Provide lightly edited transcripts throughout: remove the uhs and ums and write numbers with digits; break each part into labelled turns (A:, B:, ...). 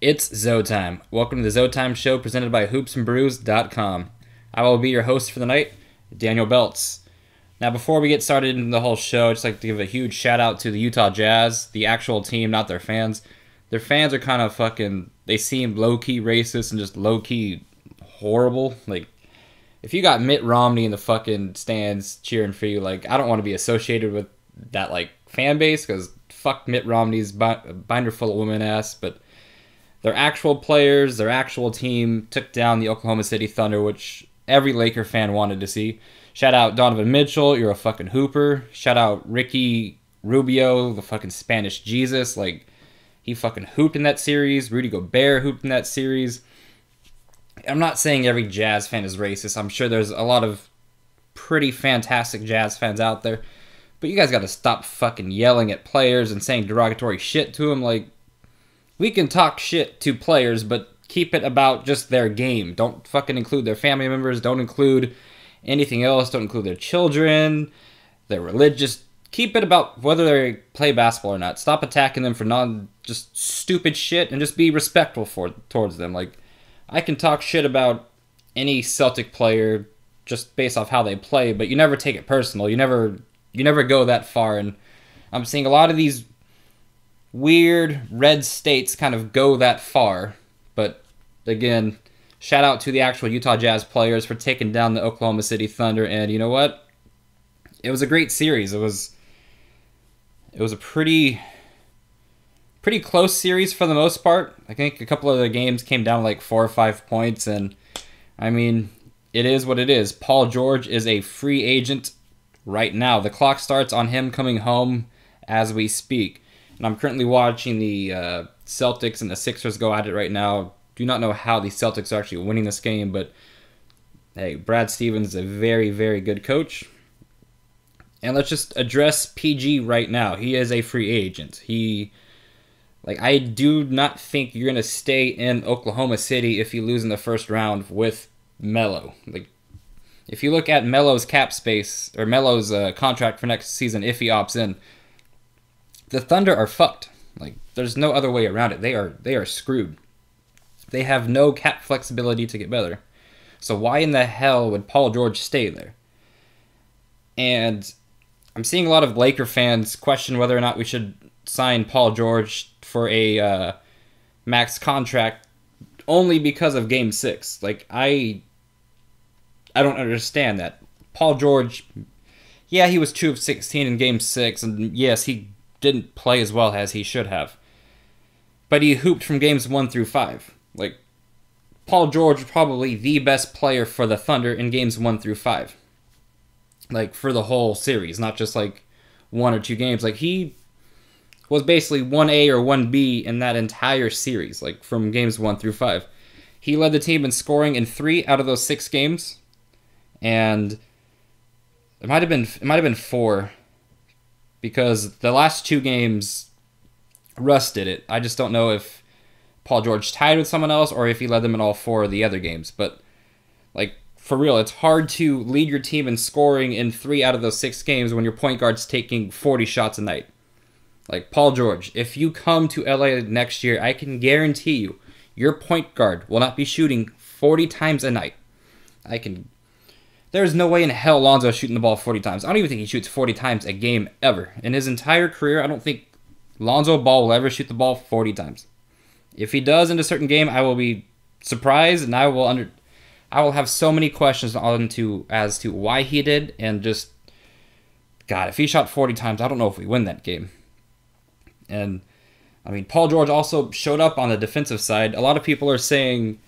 A: It's ZoTime. Welcome to the ZoTime show presented by HoopsNBrews.com. I will be your host for the night, Daniel Beltz. Now, before we get started in the whole show, I'd just like to give a huge shout out to the Utah Jazz, the actual team, not their fans. Their fans are kind of they seem low-key racist and just low-key horrible. Like, if you got Mitt Romney in the fucking stands cheering for you, I don't want to be associated with that, fan base, because fuck Mitt Romney's binder full of women ass, but their actual players, their actual team took down the Oklahoma City Thunder, which every Laker fan wanted to see. Shout out Donovan Mitchell, you're a fucking hooper. Shout out Ricky Rubio, the fucking Spanish Jesus. He fucking hooped in that series. Rudy Gobert hooped in that series. I'm not saying every Jazz fan is racist. I'm sure there's a lot of pretty fantastic Jazz fans out there. But you guys gotta stop fucking yelling at players and saying derogatory shit to them. We can talk shit to players, but keep it about just their game. Don't fucking include their family members. Don't include anything else. Don't include their children, their religious. Keep it about whether they play basketball or not. Stop attacking them for just stupid shit and just be respectful towards them. I can talk shit about any Celtic player just based off how they play, but you never take it personal. You never go that far, and I'm seeing a lot of these weird red states kind of go that far. But again, shout out to the actual Utah Jazz players for taking down the Oklahoma City Thunder. And you know what? It was a great series. It was a pretty close series for the most part. I think a couple of the games came down 4 or 5 points, and I mean, it is what it is. Paul George is a free agent right now. The clock starts on him coming home as we speak. And I'm currently watching the Celtics and the Sixers go at it right now. Do not know how the Celtics are actually winning this game, but hey, Brad Stevens is a very, very good coach. And let's just address PG right now. He is a free agent. I do not think you're going to stay in Oklahoma City if you lose in the first round with Melo. If you look at Melo's cap space, or Melo's contract for next season, if he opts in, the Thunder are fucked. There's no other way around it. They are screwed. They have no cap flexibility to get better. So why in the hell would Paul George stay there? And I'm seeing a lot of Laker fans question whether or not we should sign Paul George for a max contract only because of Game 6. I don't understand that. Paul George, yeah, he was 2 of 16 in Game 6, and yes, he didn't play as well as he should have. But he hooped from games 1 through 5. Paul George was probably the best player for the Thunder in games 1 through 5. For the whole series, not just 1 or 2 games. He was basically 1A or 1B in that entire series, from games 1 through 5. He led the team in scoring in 3 out of those 6 games. And it might have been 4. Because the last 2 games, Russ did it. I just don't know if Paul George tied with someone else or if he led them in all 4 of the other games. But, for real, it's hard to lead your team in scoring in 3 out of those 6 games when your point guard's taking 40 shots a night. Paul George, if you come to LA next year, I can guarantee you, your point guard will not be shooting 40 times a night. There's no way in hell Lonzo's shooting the ball 40 times. I don't even think he shoots 40 times a game ever. In his entire career, I don't think Lonzo Ball will ever shoot the ball 40 times. If he does in a certain game, I will be surprised, and I will have so many questions as to why he did, and just, God, if he shot 40 times, I don't know if we win that game. And, I mean, Paul George also showed up on the defensive side. A lot of people are saying,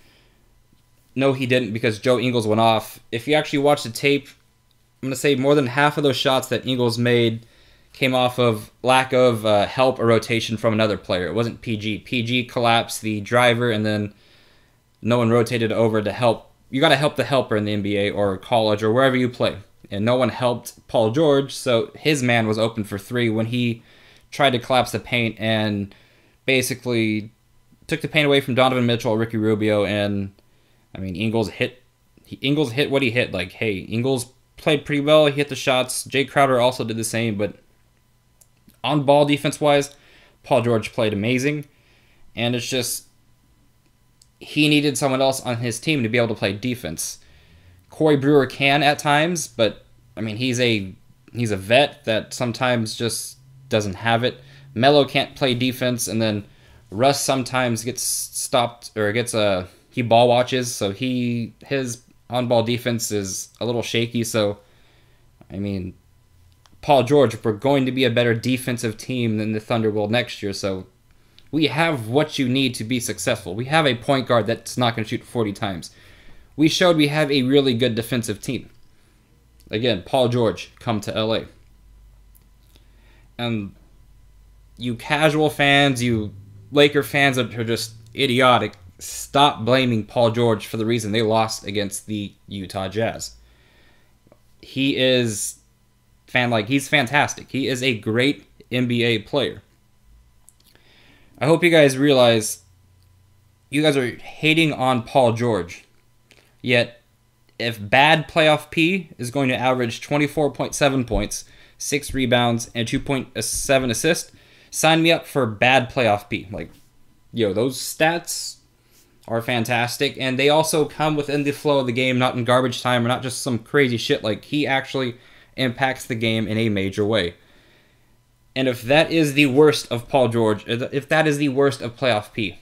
A: no, he didn't, because Joe Ingles went off. If you actually watch the tape, I'm going to say more than half of those shots that Ingles made came off of lack of help or rotation from another player. It wasn't PG. PG collapsed the driver, and then no one rotated over to help. You got to help the helper in the NBA or college or wherever you play. And no one helped Paul George, so his man was open for 3 when he tried to collapse the paint and basically took the paint away from Donovan Mitchell, Ricky Rubio, and I mean, Ingles hit what he hit. Hey, Ingles played pretty well. He hit the shots. Jay Crowder also did the same, but on ball defense-wise, Paul George played amazing. And it's just, he needed someone else on his team to be able to play defense. Corey Brewer can at times, but I mean he's a vet that sometimes just doesn't have it. Melo can't play defense, and then Russ sometimes gets stopped or he ball watches, so his on-ball defense is a little shaky. So I mean, Paul George, we're going to be a better defensive team than the Thunder will next year, so we have what you need to be successful. We have a point guard that's not going to shoot 40 times. We showed we have a really good defensive team. Again, Paul George, come to LA. And you casual fans, you Laker fans that are just idiotic, stop blaming Paul George for the reason they lost against the Utah Jazz. He's fantastic. He is a great NBA player. I hope you guys realize you guys are hating on Paul George. Yet, if bad playoff P is going to average 24.7 points, 6 rebounds, and 2.7 assists, sign me up for bad playoff P. Like, yo, those stats are fantastic, and they also come within the flow of the game, not in garbage time or not just some crazy shit. Like, he actually impacts the game in a major way. And if that is the worst of Paul George, if that is the worst of playoff P,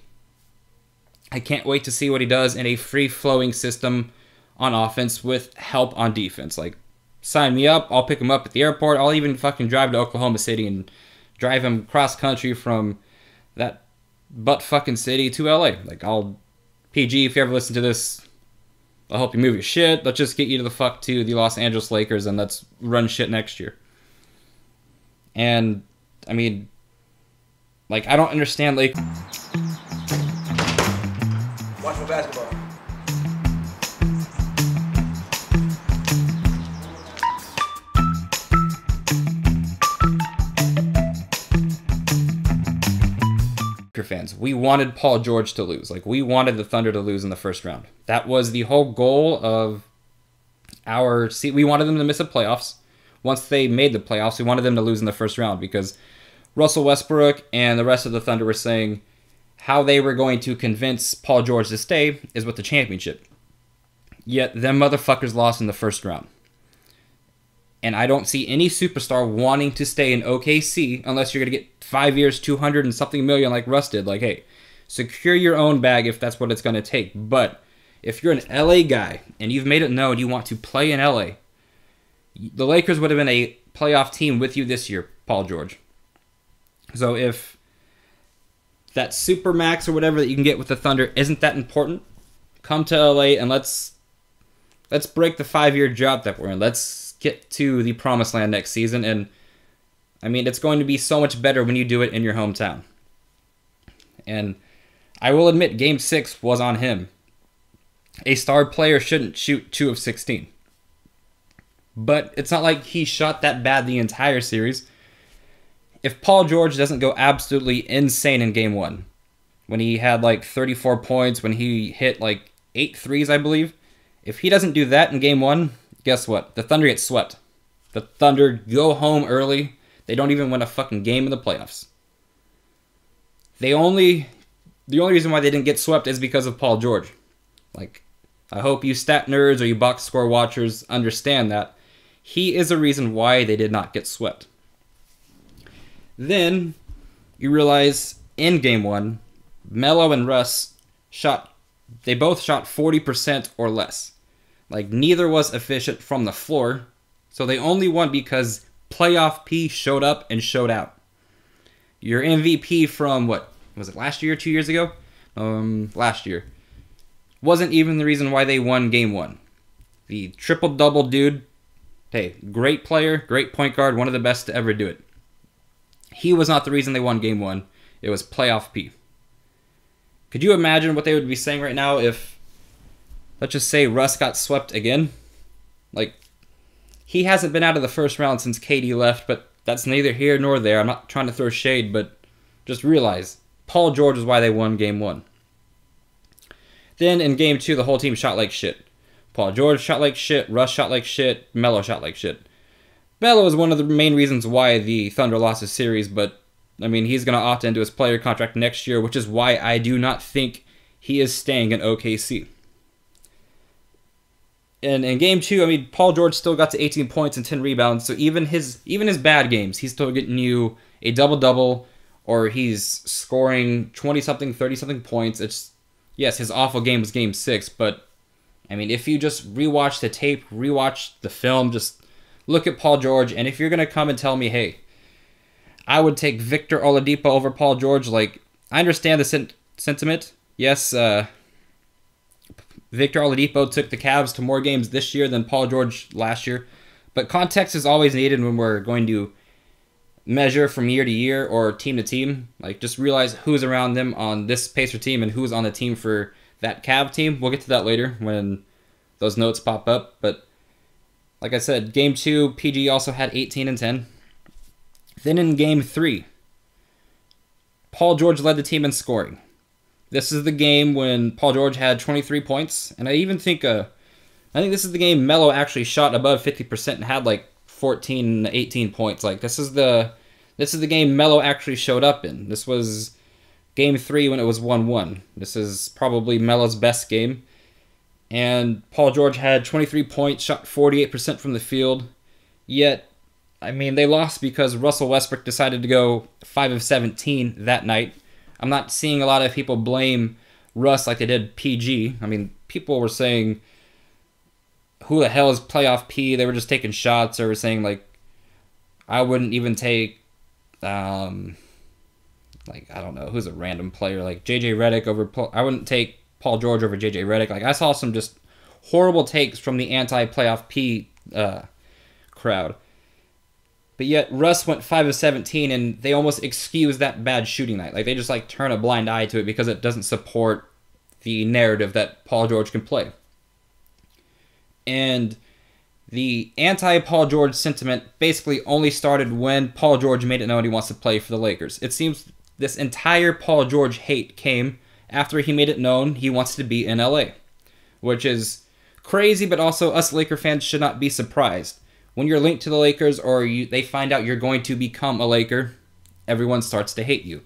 A: I can't wait to see what he does in a free-flowing system on offense with help on defense. Like, sign me up. I'll pick him up at the airport. I'll even fucking drive to Oklahoma City and drive him cross-country from that butt-fucking city to LA. Like, PG, if you ever listen to this, I'll help you move your shit. Let's just get you to the fuck to the Los Angeles Lakers, and let's run shit next year. And, I mean, like, I don't understand, like...
B: Watch my basketball.
A: Fans, we wanted Paul George to lose. Like, we wanted the Thunder to lose in the first round. That was the whole goal of we wanted them to miss the playoffs. Once they made the playoffs, we wanted them to lose in the first round because Russell Westbrook and the rest of the Thunder were saying how they were going to convince Paul George to stay is with the championship. Yet, them motherfuckers lost in the first round. And I don't see any superstar wanting to stay in OKC unless you're going to get 5 years, 200 and something million like Russ did. Like, hey, secure your own bag if that's what it's going to take. But if you're an LA guy and you've made it known you want to play in LA, the Lakers would have been a playoff team with you this year, Paul George. So if that Supermax or whatever that you can get with the Thunder isn't that important, come to LA and let's break the 5-year drought that we're in. Let's get to the promised land next season. And I mean, it's going to be so much better when you do it in your hometown. And I will admit, Game 6 was on him. A star player shouldn't shoot 2 of 16. But it's not like he shot that bad the entire series. If Paul George doesn't go absolutely insane in Game 1, when he had like 34 points, when he hit like 8 threes, I believe, if he doesn't do that in Game 1, guess what? The Thunder get swept. The Thunder go home early. They don't even win a fucking game in the playoffs. The only reason why they didn't get swept is because of Paul George. Like, I hope you stat nerds or you box score watchers understand that. He is a reason why they did not get swept. Then, you realize in Game 1, Melo and Russ they both shot 40% or less. Like, neither was efficient from the floor, so they only won because playoff P showed up and showed out. Your MVP from, what, was it last year, 2 years ago? Last year. Wasn't even the reason why they won Game 1. The triple-double dude, hey, great player, great point guard, one of the best to ever do it. He was not the reason they won Game 1. It was playoff P. Could you imagine what they would be saying right now if, let's just say, Russ got swept again? Like, he hasn't been out of the first round since KD left, but that's neither here nor there. I'm not trying to throw shade, but just realize, Paul George is why they won Game 1. Then in Game 2, the whole team shot like shit. Paul George shot like shit, Russ shot like shit, Melo shot like shit. Melo is one of the main reasons why the Thunder lost the series, but I mean, he's going to opt into his player contract next year, which is why I do not think he is staying in OKC. And in game 2, I mean, Paul George still got to 18 points and 10 rebounds. So even his bad games, he's still getting you a double-double, or he's scoring 20-something, 30-something points. It's, yes, his awful game was game 6, but I mean, if you just rewatch the tape, rewatch the film, just look at Paul George, and if you're going to come and tell me, hey, I would take Victor Oladipo over Paul George, like, I understand the sentiment. Yes, Victor Oladipo took the Cavs to more games this year than Paul George last year. But context is always needed when we're going to measure from year to year or team to team. Like, just realize who's around them on this Pacer team and who's on the team for that Cav team. We'll get to that later when those notes pop up. But like I said, game 2, PG also had 18 and 10. Then in game 3, Paul George led the team in scoring. This is the game when Paul George had 23 points, and I think this is the game Melo actually shot above 50% and had like 14, 18 points. Like, this is the game Melo actually showed up in. This was game 3 when it was 1-1. This is probably Melo's best game. And Paul George had 23 points, shot 48% from the field. Yet, I mean, they lost because Russell Westbrook decided to go 5 of 17 that night. I'm not seeing a lot of people blame Russ like they did PG. I mean, people were saying, who the hell is playoff P? They were just taking shots, or were saying, like, I wouldn't even take, like, I don't know, who's a random player, like JJ Redick over, I wouldn't take Paul George over JJ Redick. Like, I saw some just horrible takes from the anti-playoff P crowd. But yet, Russ went 5 of 17, and they almost excuse that bad shooting night. Like, they just, like, turn a blind eye to it because it doesn't support the narrative that Paul George can play. And the anti-Paul George sentiment basically only started when Paul George made it known he wants to play for the Lakers. It seems this entire Paul George hate came after he made it known he wants to be in LA, which is crazy, but also us Laker fans should not be surprised. When you're linked to the Lakers, or they find out you're going to become a Laker, everyone starts to hate you.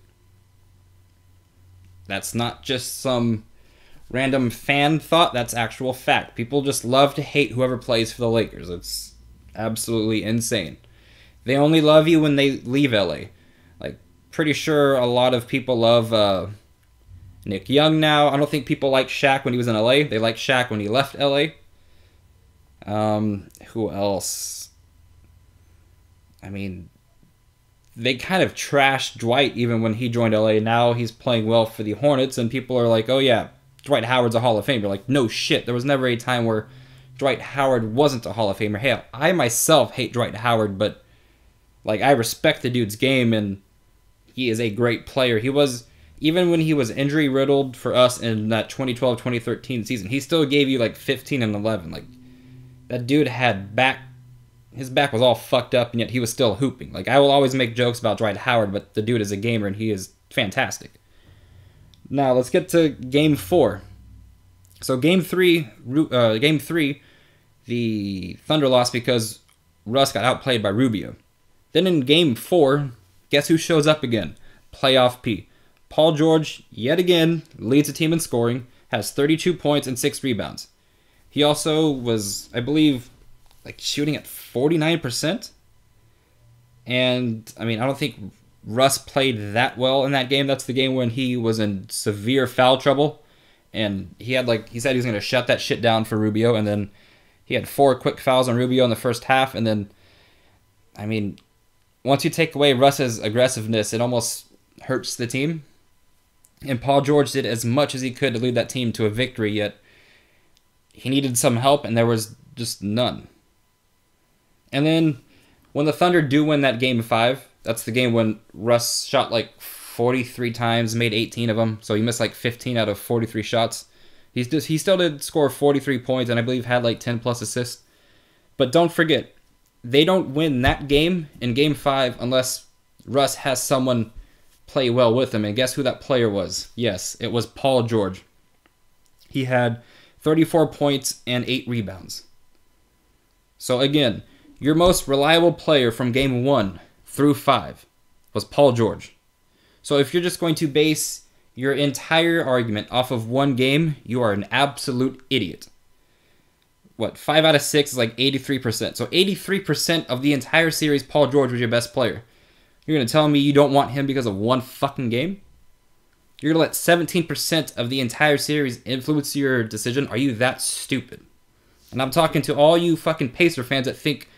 A: That's not just some random fan thought, that's actual fact. People just love to hate whoever plays for the Lakers. It's absolutely insane. They only love you when they leave LA. Like, pretty sure a lot of people love Nick Young now. I don't think people like Shaq when he was in LA. They like Shaq when he left LA. Who else? I mean, they kind of trashed Dwight even when he joined LA. Now he's playing well for the Hornets, and people are like, oh yeah, Dwight Howard's a Hall of Famer. Like, no shit. There was never a time where Dwight Howard wasn't a Hall of Famer. Hey, I myself hate Dwight Howard, but, like, I respect the dude's game, and he is a great player. He was, even when he was injury-riddled for us in that 2012-2013 season, he still gave you, like, 15 and 11. Like, that dude had his back was all fucked up, and yet he was still hooping. Like, I will always make jokes about Dwight Howard, but the dude is a gamer, and he is fantastic. Now, let's get to Game 4. So, Game 3, the Thunder lost because Russ got outplayed by Rubio. Then in Game 4, guess who shows up again? Playoff P. Paul George, yet again, leads the team in scoring, has 32 points and 6 rebounds. He also was, I believe, like, shooting at 49%. And, I mean, I don't think Russ played that well in that game. That's the game when he was in severe foul trouble. And he had, like, he said he was going to shut that shit down for Rubio. And then he had 4 quick fouls on Rubio in the first half. And then, I mean, once you take away Russ's aggressiveness, it almost hurts the team. And Paul George did as much as he could to lead that team to a victory, yet he needed some help, and there was just none. And then when the Thunder do win that Game 5, that's the game when Russ shot like 43 times, made 18 of them, so he missed like 15 out of 43 shots. He still did score 43 points, and I believe had like 10 plus assists. But don't forget, they don't win that game in Game 5 unless Russ has someone play well with him. And guess who that player was? Yes, it was Paul George. He had 34 points and 8 rebounds. So again, your most reliable player from Game 1 through 5 was Paul George. So if you're just going to base your entire argument off of one game, you are an absolute idiot. What, 5 out of 6 is like 83%. So 83% of the entire series, Paul George was your best player. You're going to tell me you don't want him because of one fucking game? You're going to let 17% of the entire series influence your decision? Are you that stupid? And I'm talking to all you fucking Pacer fans that think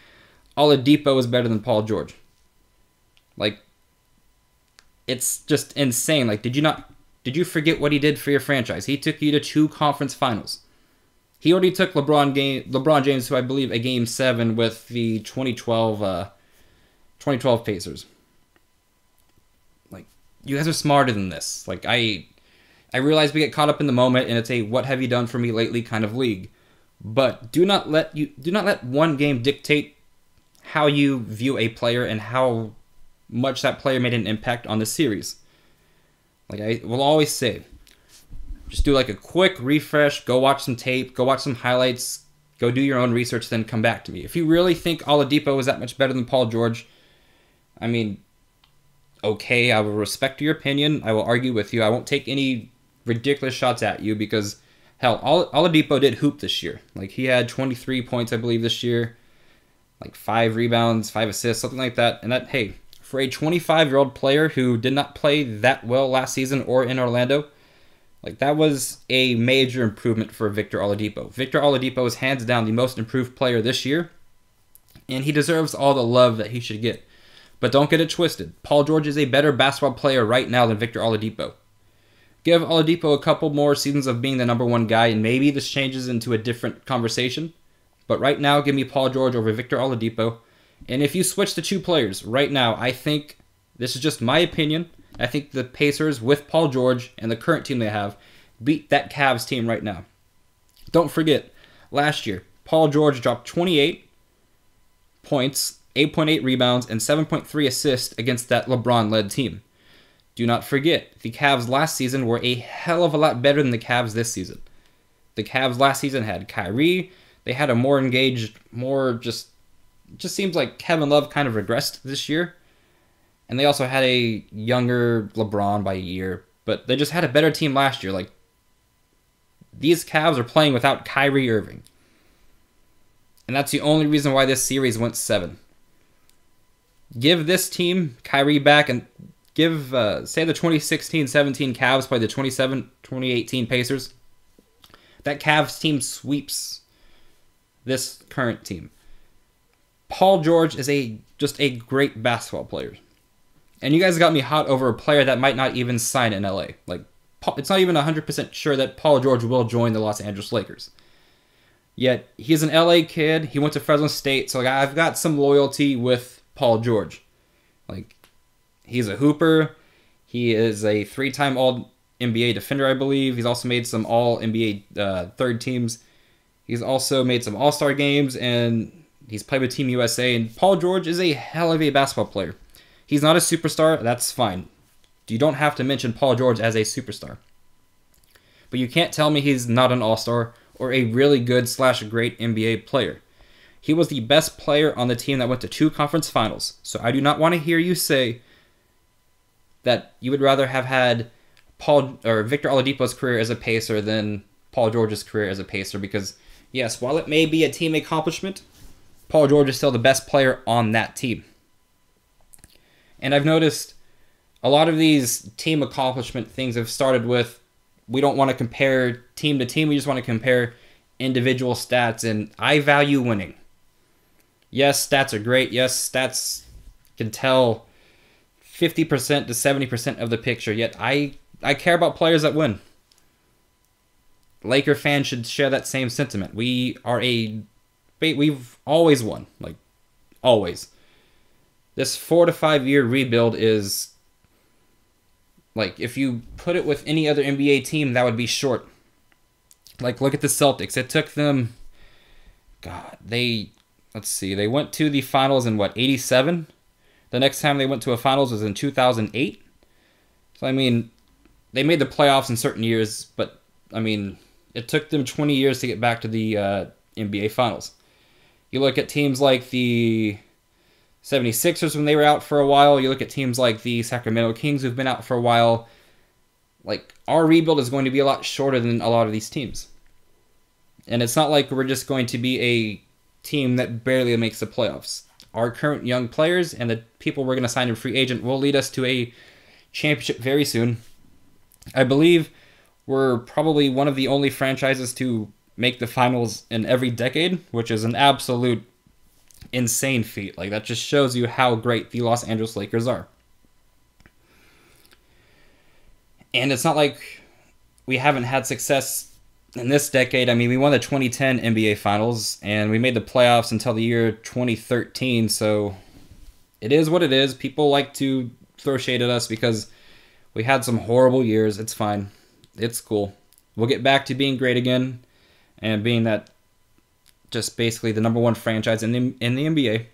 A: Oladipo is better than Paul George. Like, it's just insane. Like, did you forget what he did for your franchise? He took you to 2 conference finals. He already took LeBron James to, I believe, a Game 7 with the 2012 Pacers. Like, you guys are smarter than this. Like, I realize we get caught up in the moment, and it's a "what have you done for me lately" kind of league. But do not let one game dictate how you view a player and how much that player made an impact on the series. Like I will always say, just do like a quick refresh, go watch some tape, go watch some highlights, go do your own research, then come back to me. If you really think Oladipo is that much better than Paul George, I mean, okay, I will respect your opinion. I will argue with you. I won't take any ridiculous shots at you because, hell, Oladipo did hoop this year. Like, he had 23 points, I believe, this year. Like, 5 rebounds, 5 assists, something like that. And that, hey, for a 25-year-old player who did not play that well last season or in Orlando, like, that was a major improvement for Victor Oladipo. Victor Oladipo is hands down the most improved player this year, and he deserves all the love that he should get. But don't get it twisted. Paul George is a better basketball player right now than Victor Oladipo. Give Oladipo a couple more seasons of being the number 1 guy, and maybe this changes into a different conversation. But right now, give me Paul George over Victor Oladipo. And if you switch the 2 players right now, I think, this is just my opinion, I think the Pacers with Paul George and the current team they have beat that Cavs team right now. Don't forget, last year, Paul George dropped 28 points, 8.8 rebounds, and 7.3 assists against that LeBron-led team. Do not forget, the Cavs last season were a hell of a lot better than the Cavs this season. The Cavs last season had Kyrie. They had a more engaged, more just seems like Kevin Love kind of regressed this year. And they also had a younger LeBron by a year. But they just had a better team last year. Like, these Cavs are playing without Kyrie Irving. And that's the only reason why this series went 7. Give this team Kyrie back and give, say the 2016-17 Cavs play the 2018 Pacers. That Cavs team sweeps this current team. Paul George is just a great basketball player. And you guys got me hot over a player that might not even sign in LA. Like, it's not even 100% sure that Paul George will join the Los Angeles Lakers. Yet, he's an LA kid. He went to Fresno State, so like, I've got some loyalty with Paul George. Like, he's a hooper. He is a 3-time All-NBA defender, I believe. He's also made some All-NBA third teams. He's also made some All-Star games, and he's played with Team USA. And Paul George is a hell of a basketball player. He's not a superstar. That's fine. You don't have to mention Paul George as a superstar. But you can't tell me he's not an all-star or a really good / great NBA player. He was the best player on the team that went to 2 conference finals. So I do not want to hear you say that you would rather have had Victor Oladipo's career as a Pacer than Paul George's career as a Pacer, because yes, while it may be a team accomplishment, Paul George is still the best player on that team. And I've noticed a lot of these team accomplishment things have started with, we don't want to compare team to team, we just want to compare individual stats, and I value winning. Yes, stats are great. Yes, stats can tell 50% to 70% of the picture, yet I care about players that win. Laker fans should share that same sentiment. We've always won, like, always. This 4 to 5 year rebuild is, like, if you put it with any other NBA team, that would be short. Like, look at the Celtics. It took them, they went to the finals in, 87? The next time they went to a finals was in 2008. So, I mean, they made the playoffs in certain years, but, I mean, it took them 20 years to get back to the NBA finals. You look at teams like the 76ers when they were out for a while. You look at teams like the Sacramento Kings who've been out for a while. like, our rebuild is going to be a lot shorter than a lot of these teams. And it's not like we're just going to be a team that barely makes the playoffs. Our current young players and the people we're going to sign in free agent will lead us to a championship very soon. I believe we're probably one of the only franchises to make the finals in every decade, which is an absolute insane feat. Like, that just shows you how great the Los Angeles Lakers are. And it's not like we haven't had success in this decade. I mean, we won the 2010 NBA Finals, and we made the playoffs until the year 2013, so it is what it is. People like to throw shade at us because we had some horrible years. It's fine. It's cool. We'll get back to being great again and being that just basically the number one franchise in the NBA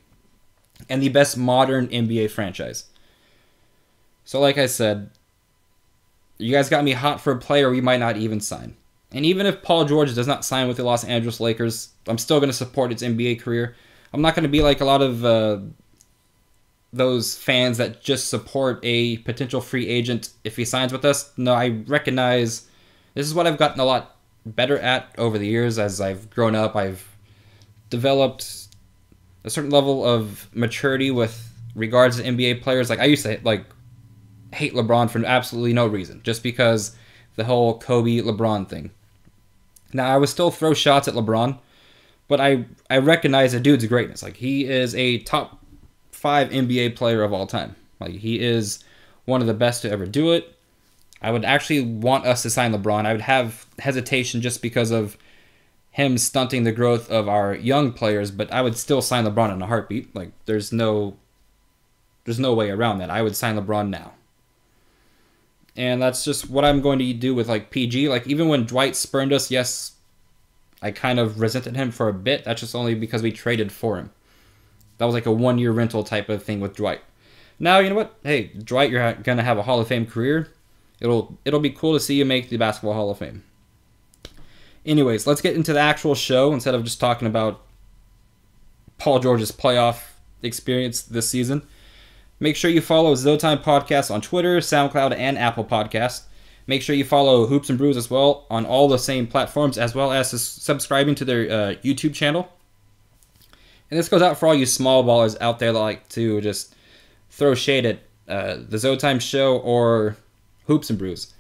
A: and the best modern NBA franchise. So like I said, you guys got me hot for a player we might not even sign. And even if Paul George does not sign with the Los Angeles Lakers, I'm still going to support its NBA career. I'm not going to be like a lot of those fans that just support a potential free agent if he signs with us. No, I recognize this is what I've gotten a lot better at over the years as I've grown up. I've developed a certain level of maturity with regards to NBA players. Like, I used to hate LeBron for absolutely no reason, just because the whole Kobe LeBron thing. Now, I would still throw shots at LeBron, but I recognize the dude's greatness. Like, he is a top 5 NBA player of all time. Like, he is one of the best to ever do it. I would actually want us to sign LeBron. I would have hesitation just because of him stunting the growth of our young players, but I would still sign LeBron in a heartbeat. Like, there's no way around that. I would sign LeBron now. And that's just what I'm going to do with, like, PG. Like, even when Dwight spurned us, yes, I kind of resented him for a bit. That's just only because we traded for him. That was like a 1-year rental type of thing with Dwight. Now, you know what? Hey, Dwight, you're going to have a Hall of Fame career. It'll be cool to see you make the Basketball Hall of Fame. Anyways, let's get into the actual show instead of just talking about Paul George's playoff experience this season. Make sure you follow ZoTime Podcast on Twitter, SoundCloud, and Apple Podcast. Make sure you follow Hoops and Brews as well on all the same platforms, as well as subscribing to their YouTube channel. And this goes out for all you small ballers out there that like to just throw shade at the ZoTime show or Hoops and Brews.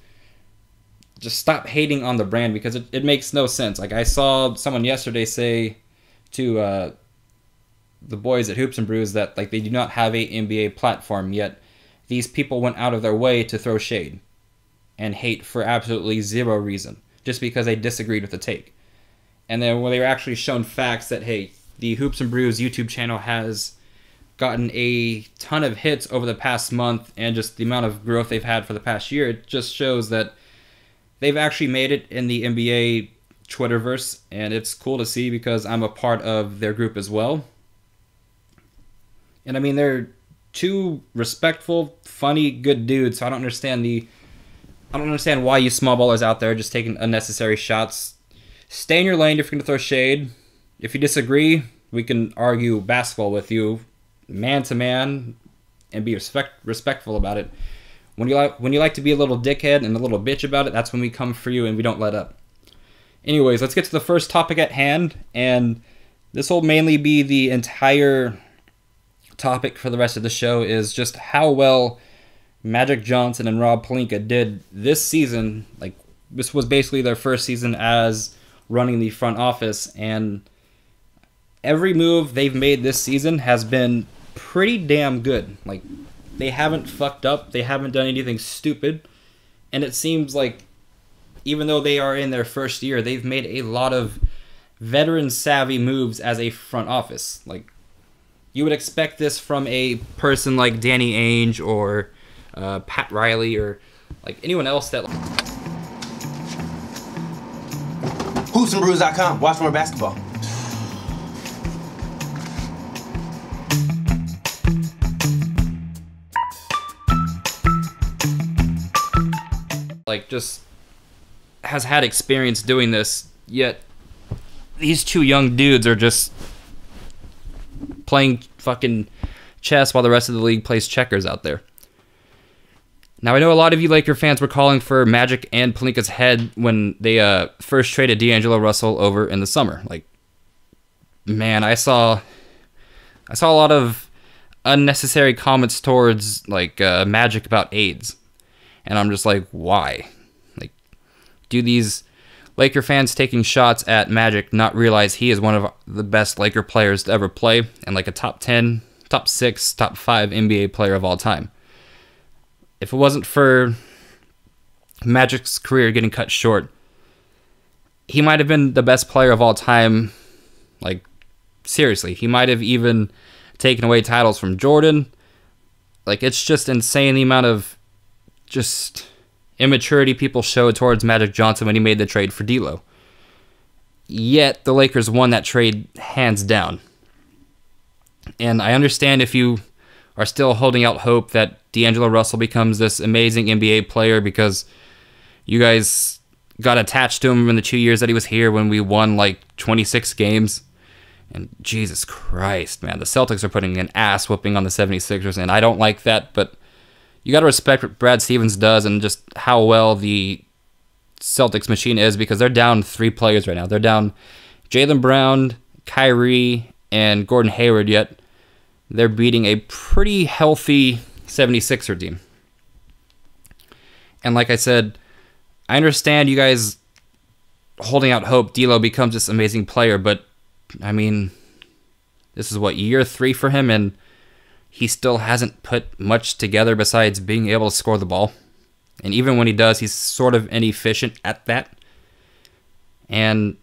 A: Just stop hating on the brand because it makes no sense. Like, I saw someone yesterday say to the boys at Hoops and Brews that, like, they do not have a NBA platform, yet these people went out of their way to throw shade and hate for absolutely zero reason, just because they disagreed with the take. And then when they were actually shown facts that, hey, the Hoops and Brews YouTube channel has gotten a ton of hits over the past month, and just the amount of growth they've had for the past year, it just shows that they've actually made it in the NBA Twitterverse, and it's cool to see because I'm a part of their group as well. And I mean, they're two respectful, funny, good dudes, so I don't understand why you small ballers out there are just taking unnecessary shots. Stay in your lane if you're going to throw shade. If you disagree, we can argue basketball with you, man to man, and be respectful about it. When you like to be a little dickhead and a little bitch about it, that's when we come for you and we don't let up. Anyways, let's get to the first topic at hand, and this will mainly be the entire topic for the rest of the show, is just how well Magic Johnson and Rob Pelinka did this season. Like, this was basically their first season as running the front office, and every move they've made this season has been pretty damn good. Like, they haven't fucked up, they haven't done anything stupid, and it seems like even though they are in their first year, they've made a lot of veteran-savvy moves as a front office. Like, you would expect this from a person like Danny Ainge or Pat Riley or like anyone else that...
C: HoopsNBrews.com. Watch more basketball.
A: Like, just has had experience doing this, yet these two young dudes are just playing fucking chess while the rest of the league plays checkers out there. Now, I know a lot of you Laker fans were calling for Magic and Pelinka's head when they first traded D'Angelo Russell over in the summer. Like, man, I saw a lot of unnecessary comments towards like Magic about AIDS, and I'm just like, why? Like, do these Laker fans taking shots at Magic not realize he is one of the best Laker players to ever play, and like a top 10, top 6, top 5 NBA player of all time? If it wasn't for Magic's career getting cut short, he might have been the best player of all time. Like, seriously, he might have even taken away titles from Jordan. Like, it's just insane the amount of just immaturity people showed towards Magic Johnson when he made the trade for D'Lo. Yet, the Lakers won that trade hands down. And I understand if you are still holding out hope that D'Angelo Russell becomes this amazing NBA player because you guys got attached to him in the 2 years that he was here when we won like 26 games. And Jesus Christ, man, the Celtics are putting an ass whooping on the 76ers, and I don't like that, but you got to respect what Brad Stevens does and just how well the Celtics machine is, because they're down 3 players right now. They're down Jaylen Brown, Kyrie, and Gordon Hayward, yet they're beating a pretty healthy 76er team. And like I said, I understand you guys holding out hope D'Lo becomes this amazing player, but I mean, this is what, year 3 for him, and he still hasn't put much together besides being able to score the ball. And even when he does, he's sort of inefficient at that. And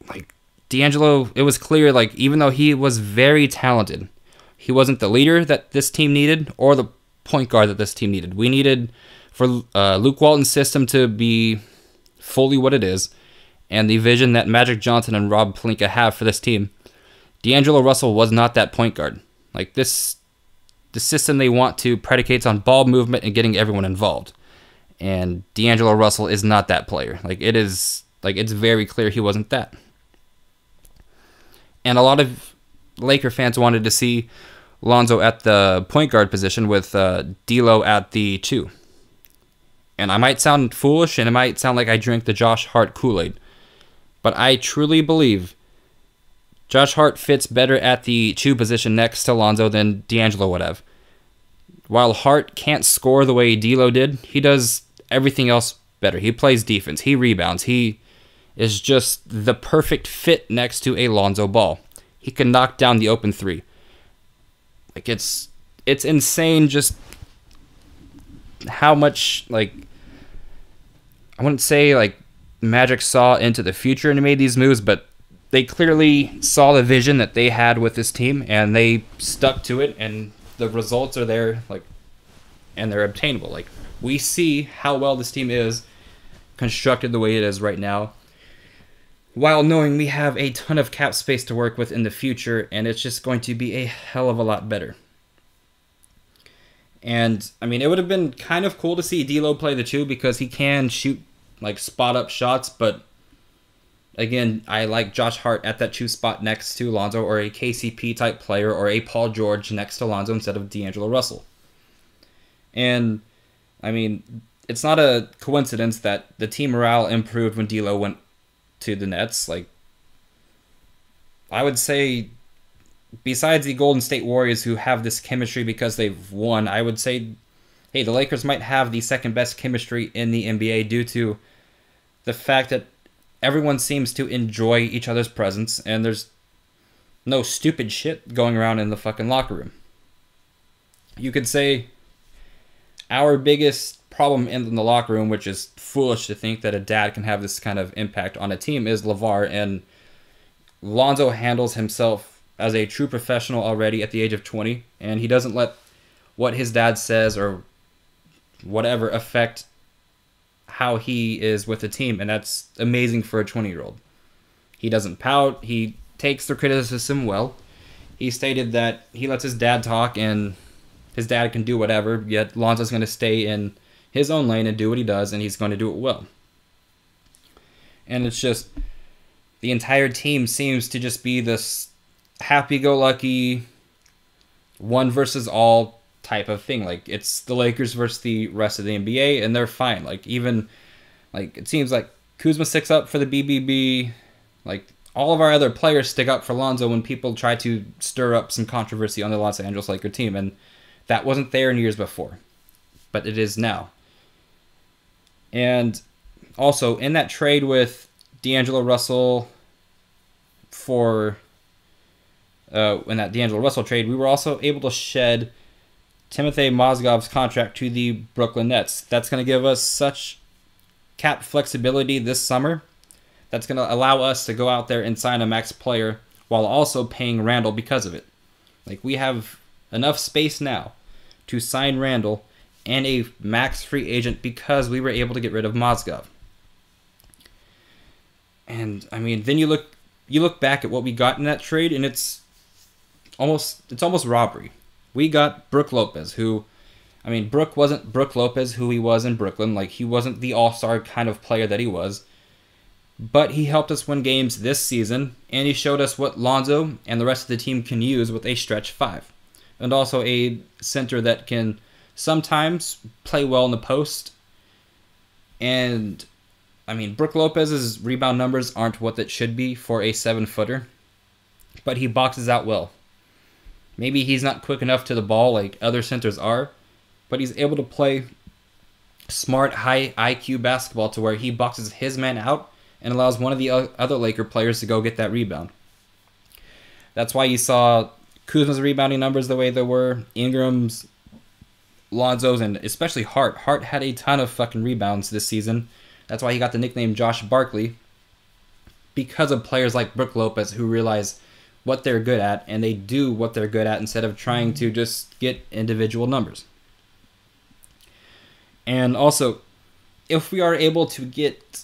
A: like D'Angelo, it was clear, like, even though he was very talented, he wasn't the leader that this team needed or the point guard that this team needed. We needed for Luke Walton's system to be fully what it is, and the vision that Magic Johnson and Rob Pelinka have for this team. D'Angelo Russell was not that point guard. Like, the system they want to predicates on ball movement and getting everyone involved. And D'Angelo Russell is not that player. Like, it's very clear he wasn't that. And a lot of Laker fans wanted to see Lonzo at the point guard position with D'Lo at the 2. And I might sound foolish, and it might sound like I drink the Josh Hart Kool-Aid, but I truly believe Josh Hart fits better at the 2 position next to Lonzo than D'Angelo would have. While Hart can't score the way D'Lo did, he does everything else better. He plays defense, he rebounds, he is just the perfect fit next to a Lonzo Ball. He can knock down the open 3. Like, it's insane just how much, like, I wouldn't say like Magic saw into the future and made these moves, but they clearly saw the vision that they had with this team, and they stuck to it, and the results are there, like, and they're obtainable. Like, we see how well this team is constructed the way it is right now, while knowing we have a ton of cap space to work with in the future, and it's just going to be a hell of a lot better. And, I mean, it would have been kind of cool to see D'Lo play the 2 because he can shoot, like, spot-up shots, but, again, I like Josh Hart at that 2 spot next to Lonzo, or a KCP-type player, or a Paul George next to Lonzo instead of D'Angelo Russell. And, I mean, it's not a coincidence that the team morale improved when D'Lo went to the Nets. Like, I would say, besides the Golden State Warriors, who have this chemistry because they've won, I would say, hey, the Lakers might have the second best chemistry in the NBA due to the fact that everyone seems to enjoy each other's presence, and there's no stupid shit going around in the fucking locker room. You could say our biggest problem in the locker room, which is foolish to think that a dad can have this kind of impact on a team, is LeVar, and Lonzo handles himself as a true professional already at the age of 20, and he doesn't let what his dad says or whatever affect how he is with the team, and that's amazing for a 20-year-old. He doesn't pout. He takes the criticism well. He stated that he lets his dad talk, and his dad can do whatever, yet Lonzo's going to stay in his own lane and do what he does, and he's going to do it well. And it's just, the entire team seems to just be this happy-go-lucky, one versus all type of thing. Like, it's the Lakers versus the rest of the NBA, and they're fine. Like, even, like, it seems like Kuzma sticks up for the BBB. Like, all of our other players stick up for Lonzo when people try to stir up some controversy on the Los Angeles Lakers team, and that wasn't there in years before, but it is now. And also, in that trade with D'Angelo Russell in that D'Angelo Russell trade, we were also able to shed Timothy Mozgov's contract to the Brooklyn Nets. That's going to give us such cap flexibility this summer. That's going to allow us to go out there and sign a max player while also paying Randall because of it. Like, we have enough space now to sign Randall and a max free agent because we were able to get rid of Mozgov. And I mean, then you look back at what we got in that trade, and it's almost robbery. We got Brook Lopez, who, I mean, Brook wasn't Brook Lopez who he was in Brooklyn. Like, he wasn't the all-star kind of player that he was. But he helped us win games this season, and he showed us what Lonzo and the rest of the team can use with a stretch five. And also a center that can sometimes play well in the post. And, I mean, Brook Lopez's rebound numbers aren't what it should be for a 7-footer, but he boxes out well. Maybe he's not quick enough to the ball like other centers are, but he's able to play smart, high IQ basketball to where he boxes his man out and allows one of the other Laker players to go get that rebound. That's why you saw Kuzma's rebounding numbers the way they were, Ingram's, Lonzo's, and especially Hart. Hart had a ton of fucking rebounds this season. That's why he got the nickname Josh Barkley, because of players like Brook Lopez who realize what they're good at, and they do what they're good at instead of trying to just get individual numbers. And also, if we are able to get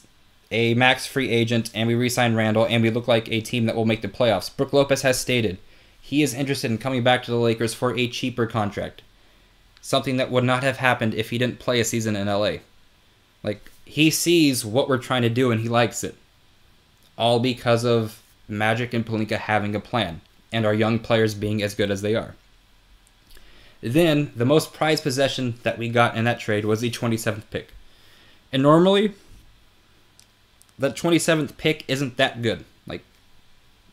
A: a max free agent and we re-sign Randall and we look like a team that will make the playoffs, Brook Lopez has stated he is interested in coming back to the Lakers for a cheaper contract. Something that would not have happened if he didn't play a season in LA. Like, he sees what we're trying to do and he likes it. All because of Magic and Pelinka having a plan and our young players being as good as they are. Then, the most prized possession that we got in that trade was the 27th pick. And normally, that 27th pick isn't that good. Like,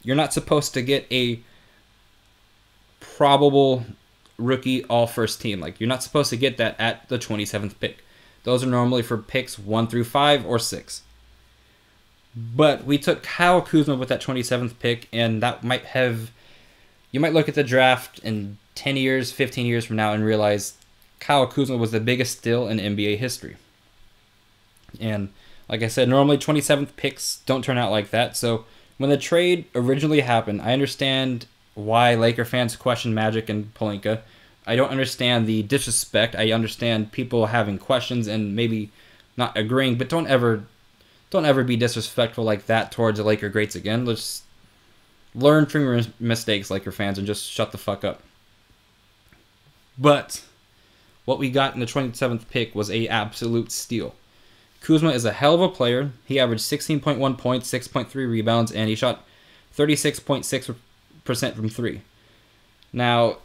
A: you're not supposed to get a probable rookie all-first team. Like, you're not supposed to get that at the 27th pick. Those are normally for picks 1 through 5 or 6. But we took Kyle Kuzma with that 27th pick, and that might have... You might look at the draft in 10 years, 15 years from now and realize Kyle Kuzma was the biggest steal in NBA history. And like I said, normally 27th picks don't turn out like that. So when the trade originally happened, I understand why Laker fans question Magic and Pelinka. I don't understand the disrespect. I understand people having questions and maybe not agreeing, but don't ever be disrespectful like that towards the Laker greats again. Let's learn from your mistakes, Laker fans, and just shut the fuck up. But what we got in the 27th pick was a absolute steal. Kuzma is a hell of a player. He averaged 16.1 points, 6.3 rebounds, and he shot 36.6% from 3. Now,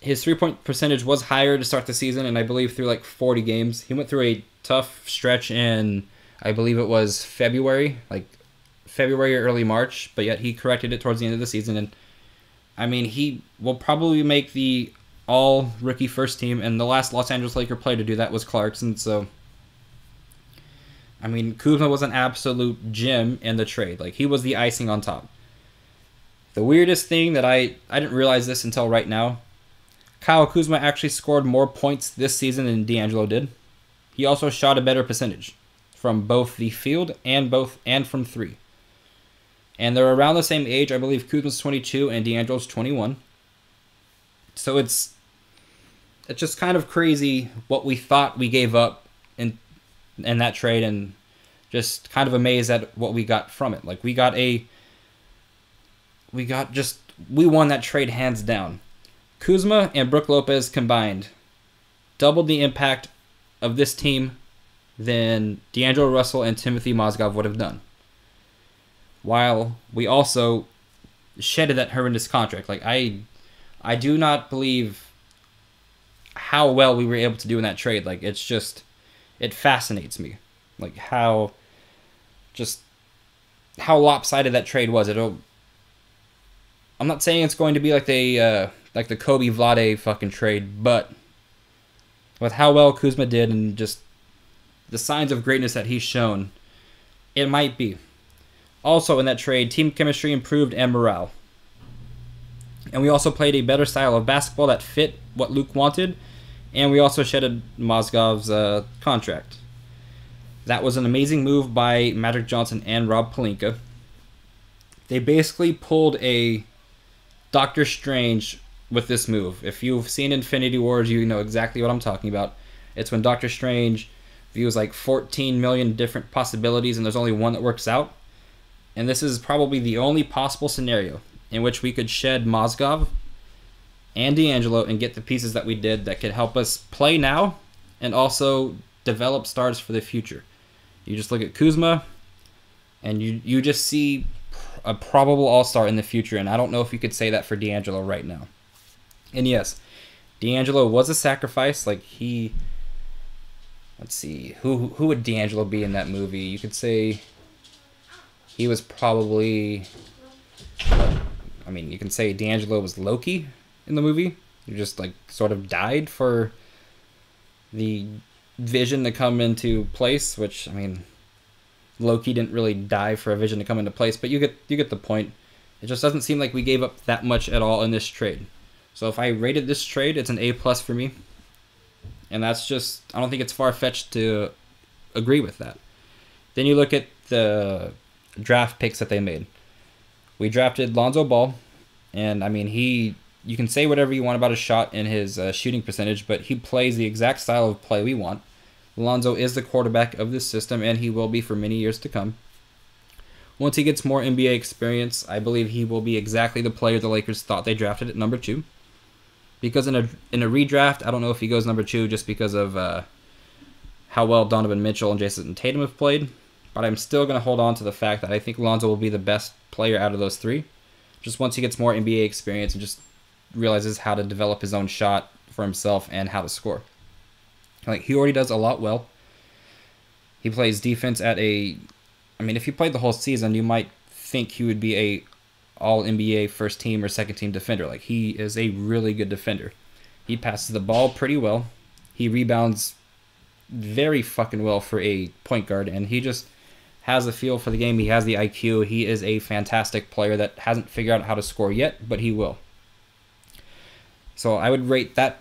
A: his three-point percentage was higher to start the season, and I believe through like 40 games. He went through a tough stretch in, I believe it was February or early March, but yet he corrected it towards the end of the season. And I mean, he will probably make the all-rookie first team, and the last Los Angeles Laker player to do that was Clarkson, so... I mean, Kuzma was an absolute gem in the trade. Like, he was the icing on top. The weirdest thing that I didn't realize this until right now, Kyle Kuzma actually scored more points this season than D'Angelo did. He also shot a better percentage from both the field and from 3. And they're around the same age. I believe Kuzma's 22 and D'Angelo's 21. So it's just kind of crazy what we thought we gave up in that trade, and just kind of amazed at what we got from it. Like, we won that trade hands down. Kuzma and Brook Lopez combined doubled the impact of this team than D'Angelo Russell and Timothy Mozgov would have done. While we also shedded that horrendous contract. Like, I do not believe how well we were able to do in that trade. Like, it's just, it fascinates me. Like, how lopsided that trade was. I'm not saying it's going to be like the Kobe Vlade fucking trade, but with how well Kuzma did and just the signs of greatness that he's shown, it might be. Also in that trade, team chemistry improved and morale. And we also played a better style of basketball that fit what Luke wanted, and we also shedded Mozgov's contract. That was an amazing move by Magic Johnson and Rob Pelinka. They basically pulled a Doctor Strange with this move. If you've seen Infinity Wars, you know exactly what I'm talking about. It's when Doctor Strange views like 14 million different possibilities and there's only one that works out. And this is probably the only possible scenario in which we could shed Mozgov and D'Angelo and get the pieces that we did that could help us play now and also develop stars for the future. You just look at Kuzma and you just see a probable all-star in the future, and I don't know if you could say that for D'Angelo right now. And yes, D'Angelo was a sacrifice. Like, let's see, who would D'Angelo be in that movie? You could say he was probably, you can say D'Angelo was Loki in the movie. He just, like, sort of died for the Vision to come into place, which, Loki didn't really die for a Vision to come into place, but you get the point. It just doesn't seem like we gave up that much at all in this trade. So if I rated this trade, it's an A+ for me. And that's just, I don't think it's far-fetched to agree with that. Then you look at the draft picks that they made. We drafted Lonzo Ball, and you can say whatever you want about his shot and his shooting percentage, but he plays the exact style of play we want. Lonzo is the quarterback of this system, and he will be for many years to come. Once he gets more NBA experience, I believe he will be exactly the player the Lakers thought they drafted at number 2. Because in a redraft, I don't know if he goes number 2 just because of how well Donovan Mitchell and Jason Tatum have played, but I'm still going to hold on to the fact that I think Lonzo will be the best player out of those 3. Just once he gets more NBA experience and just realizes how to develop his own shot for himself and how to score. Like, he already does a lot well. He plays defense at if you played the whole season, you might think he would be a all-NBA first team or second team defender. Like, he is a really good defender. He passes the ball pretty well. He rebounds very fucking well for a point guard, and he just has a feel for the game. He has the IQ. He is a fantastic player that hasn't figured out how to score yet, but he will. So I would rate that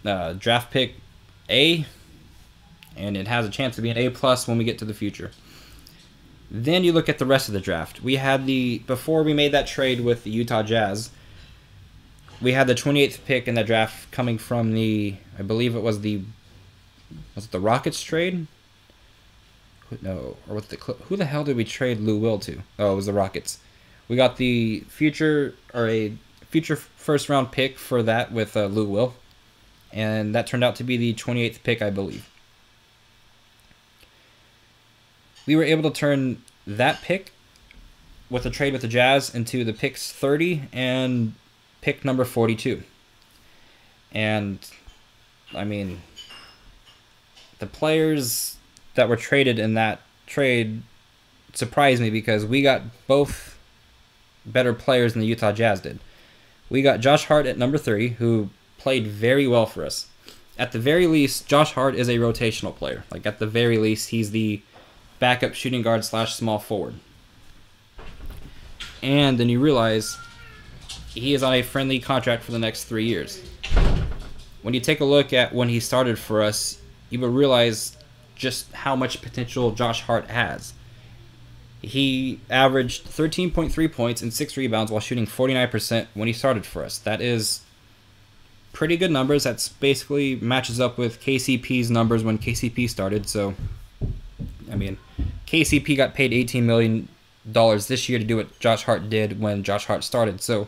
A: draft pick A, and it has a chance to be an A+ when we get to the future. Then you look at the rest of the draft. We had before we made that trade with the Utah Jazz, we had the 28th pick in the draft coming from I believe it was it the Rockets trade? No, or who the hell did we trade Lou Will to? Oh, it was the Rockets. We got a future first round pick for that with Lou Will, and that turned out to be the 28th pick, I believe. We were able to turn that pick with a trade with the Jazz into the picks 30 and pick number 42. And, the players that were traded in that trade surprised me because we got both better players than the Utah Jazz did. We got Josh Hart at number 3, who played very well for us. At the very least, Josh Hart is a rotational player. Like, at the very least, he's the backup shooting guard / small forward. And then you realize he is on a friendly contract for the next 3 years. When you take a look at when he started for us, you will realize just how much potential Josh Hart has. He averaged 13.3 points and 6 rebounds while shooting 49% when he started for us. That is pretty good numbers. That's basically matches up with KCP's numbers when KCP started. So, KCP got paid $18 million this year to do what Josh Hart did when Josh Hart started. So,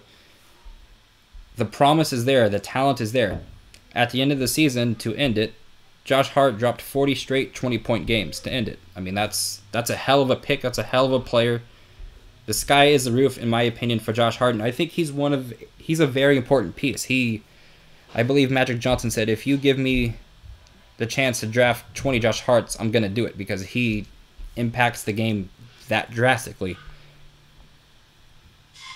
A: the promise is there. The talent is there. At the end of the season, to end it, Josh Hart dropped 40 straight 20-point games to end it. That's a hell of a pick. That's a hell of a player. The sky is the roof, in my opinion, for Josh Hart. And I think he's a very important piece. I believe Magic Johnson said, if you give me the chance to draft 20 Josh Harts, I'm going to do it because he impacts the game that drastically.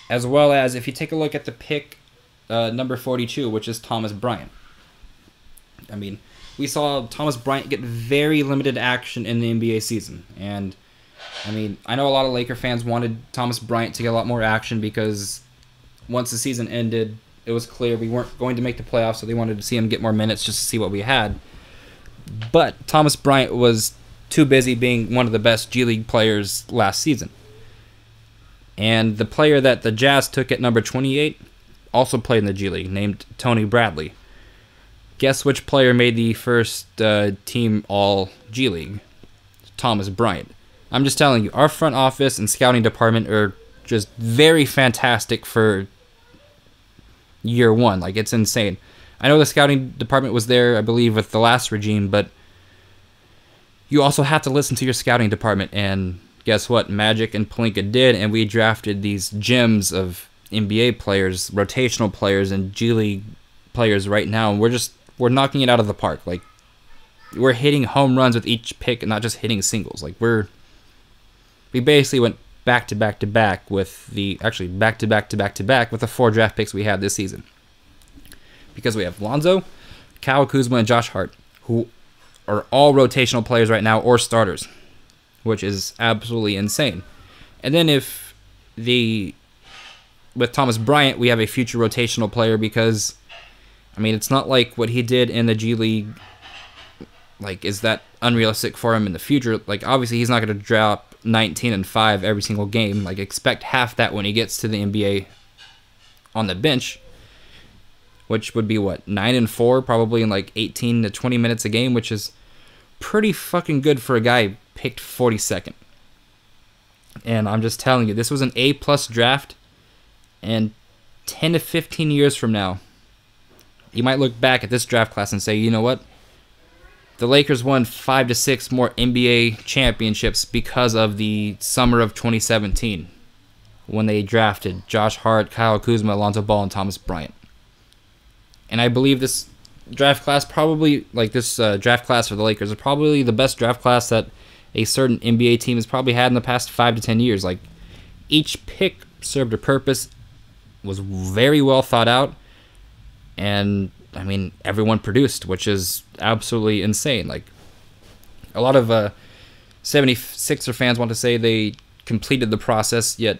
A: As well as if you take a look at the pick number 42, which is Thomas Bryant. I mean, we saw Thomas Bryant get very limited action in the NBA season. And, I mean, I know a lot of Laker fans wanted Thomas Bryant to get a lot more action because once the season ended, it was clear we weren't going to make the playoffs, so they wanted to see him get more minutes just to see what we had. But Thomas Bryant was too busy being one of the best G League players last season. And the player that the Jazz took at number 28 also played in the G League, named Tony Bradley. Guess which player made the first team all G League? Thomas Bryant. I'm just telling you, our front office and scouting department are just very fantastic for year one. Like, it's insane. I know the scouting department was there, I believe, with the last regime, but you also have to listen to your scouting department, and guess what? Magic and Pelinka did, and we drafted these gems of NBA players, rotational players, and G League players right now, and we're knocking it out of the park. Like, we're hitting home runs with each pick and not just hitting singles. Like, we basically went back to back to back with the with the 4 draft picks we had this season. Because we have Lonzo, Kyle Kuzma, and Josh Hart, who are all rotational players right now or starters, which is absolutely insane. And then with Thomas Bryant, we have a future rotational player because, I mean, it's not like what he did in the G League, like, is that unrealistic for him in the future. Like, obviously, he's not going to drop 19 and 5 every single game. Like, expect half that when he gets to the NBA on the bench, which would be, 9 and 4, probably in, 18 to 20 minutes a game, which is pretty fucking good for a guy picked 42nd. And I'm just telling you, this was an A-plus draft, and 10 to 15 years from now, you might look back at this draft class and say, you know what? The Lakers won 5 to 6 more NBA championships because of the summer of 2017 when they drafted Josh Hart, Kyle Kuzma, Alonzo Ball, and Thomas Bryant. And I believe this draft class draft class for the Lakers is probably the best draft class that a certain NBA team has probably had in the past 5 to 10 years. Like, each pick served a purpose, was very well thought out, and, I mean, everyone produced, which is absolutely insane. Like, a lot of 76er fans want to say they completed the process, yet,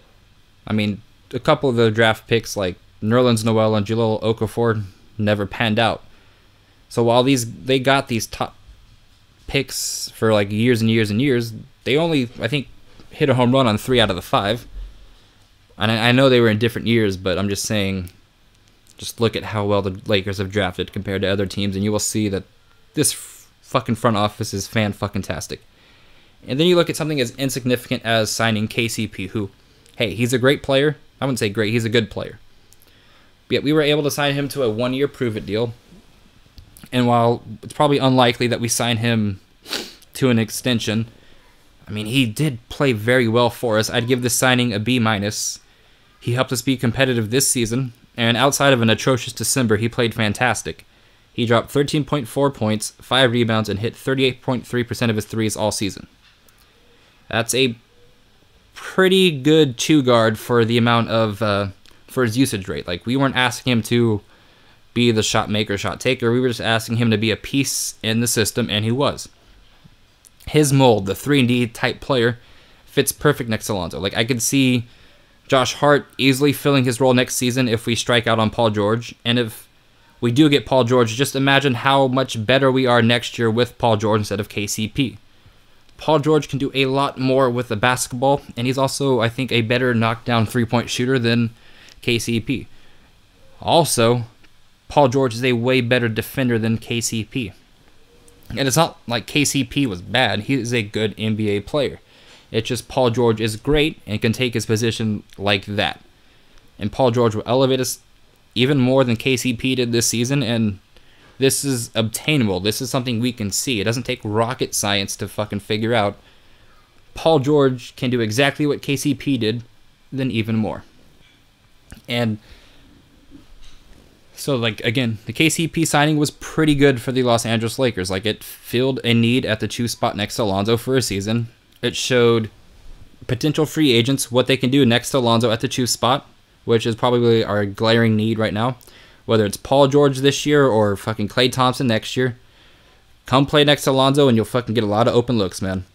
A: I mean, a couple of the draft picks, like Nerlens Noel and Jahlil Okafor, never panned out. So while they got these top picks for years and years and years, they only, I think, hit a home run on 3 out of the 5. And I know they were in different years, but I'm just saying, just look at how well the Lakers have drafted compared to other teams, and you will see that this fucking front office is fan-fucking-tastic. And then you look at something as insignificant as signing KCP, who, hey, he's a great player. I wouldn't say great, he's a good player. Yet we were able to sign him to a 1-year prove-it deal. And while it's probably unlikely that we sign him to an extension, I mean, he did play very well for us. I'd give this signing a B-. He helped us be competitive this season, and outside of an atrocious December, he played fantastic. He dropped 13.4 points, 5 rebounds, and hit 38.3% of his threes all season. That's a pretty good chew guard for the amount of for his usage rate. Like, we weren't asking him to be the shot maker, shot taker. We were just asking him to be a piece in the system, and he was. His mold, the 3-and-D type player, fits perfect next to Lonzo. Like, I could see Josh Hart easily filling his role next season if we strike out on Paul George. And if we do get Paul George, just imagine how much better we are next year with Paul George instead of KCP. Paul George can do a lot more with the basketball, and he's also, I think, a better knockdown three-point shooter than KCP. Also, Paul George is a way better defender than KCP. And it's not like KCP was bad. He is a good NBA player. It's just Paul George is great and can take his position like that. And Paul George will elevate us even more than KCP did this season, and this is obtainable. This is something we can see. It doesn't take rocket science to fucking figure out. Paul George can do exactly what KCP did, then even more. And So, like, again, the KCP signing was pretty good for the Los Angeles Lakers. Like, it filled a need at the 2 spot next to Alonzo for a season. It showed potential free agents what they can do next to Alonzo at the 2 spot, which is probably our glaring need right now. Whether it's Paul George this year or fucking Klay Thompson next year. Come play next to Alonzo and you'll fucking get a lot of open looks, man.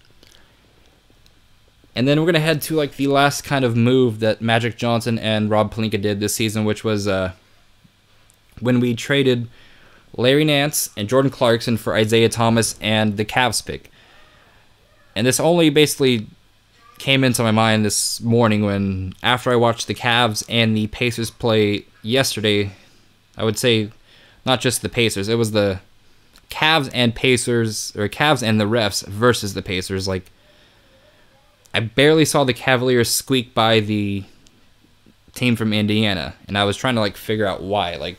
A: And then we're going to head to, like, the last kind of move that Magic Johnson and Rob Pelinka did this season, which was when we traded Larry Nance and Jordan Clarkson for Isaiah Thomas and the Cavs pick. And this only basically came into my mind this morning when, after I watched the Cavs and the Pacers play yesterday, I would say not just the Pacers, it was the Cavs and Pacers, or Cavs and the refs versus the Pacers. Like, I barely saw the Cavaliers squeak by the team from Indiana, and I was trying to, like, figure out why. Like,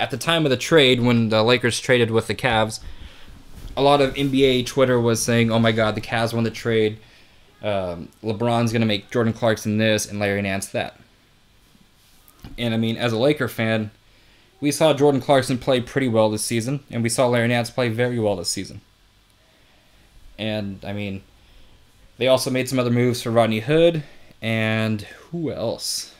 A: at the time of the trade, when the Lakers traded with the Cavs, a lot of NBA Twitter was saying, oh my god, the Cavs won the trade. LeBron's going to make Jordan Clarkson this and Larry Nance that. And, I mean, as a Laker fan, we saw Jordan Clarkson play pretty well this season, and we saw Larry Nance play very well this season. And, I mean, they also made some other moves for Rodney Hood, and who else?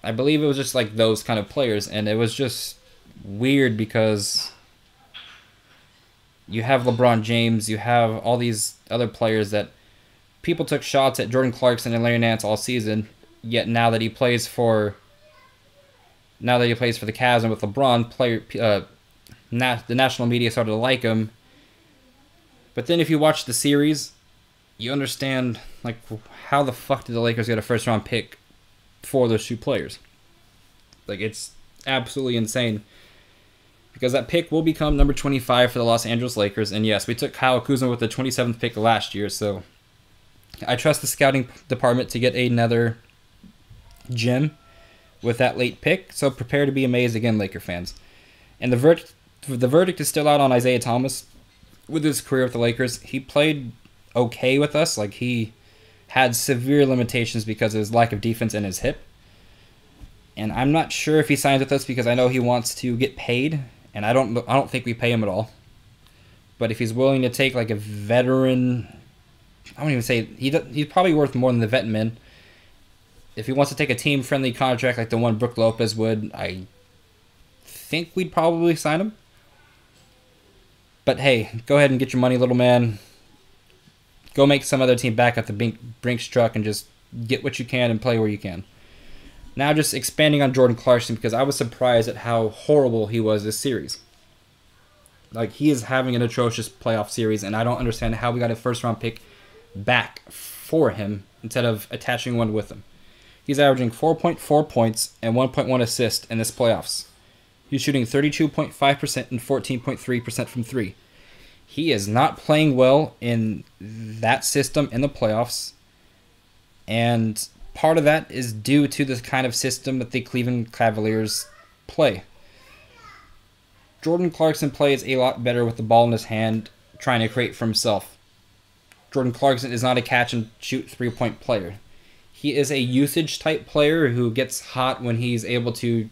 A: I believe it was just like those kind of players, and it was just weird because you have LeBron James, you have all these other players that people took shots at Jordan Clarkson and Larry Nance all season, yet now that he plays for the Cavs and with LeBron, the national media started to like him. But then if you watch the series, you understand, like, how the fuck did the Lakers get a first round pick for those 2 players? Like, it's absolutely insane. Because that pick will become number 25 for the Los Angeles Lakers. And yes, we took Kyle Kuzma with the 27th pick last year. So I trust the scouting department to get another gem with that late pick. So prepare to be amazed again, Laker fans. And the verdict is still out on Isaiah Thomas with his career with the Lakers. He played okay with us. Like, he had severe limitations because of his lack of defense and his hip. And I'm not sure if he signs with us because I know he wants to get paid, and I don't think we pay him at all. But if he's willing to take, like, a veteran, I won't even say he's probably worth more than the vet men. If he wants to take a team-friendly contract like the one Brook Lopez would, I think we'd probably sign him. But hey, go ahead and get your money, little man. Go make some other team back at the Brinks truck and just get what you can and play where you can. Now just expanding on Jordan Clarkson, because I was surprised at how horrible he was this series. Like, he is having an atrocious playoff series, and I don't understand how we got a first-round pick back for him instead of attaching one with him. He's averaging 4.4 points and 1.1 assists in this playoffs. He's shooting 32.5% and 14.3% from 3. He is not playing well in that system in the playoffs, and part of that is due to the kind of system that the Cleveland Cavaliers play. Jordan Clarkson plays a lot better with the ball in his hand, trying to create for himself. Jordan Clarkson is not a catch-and-shoot three-point player. He is a usage-type player who gets hot when he's able to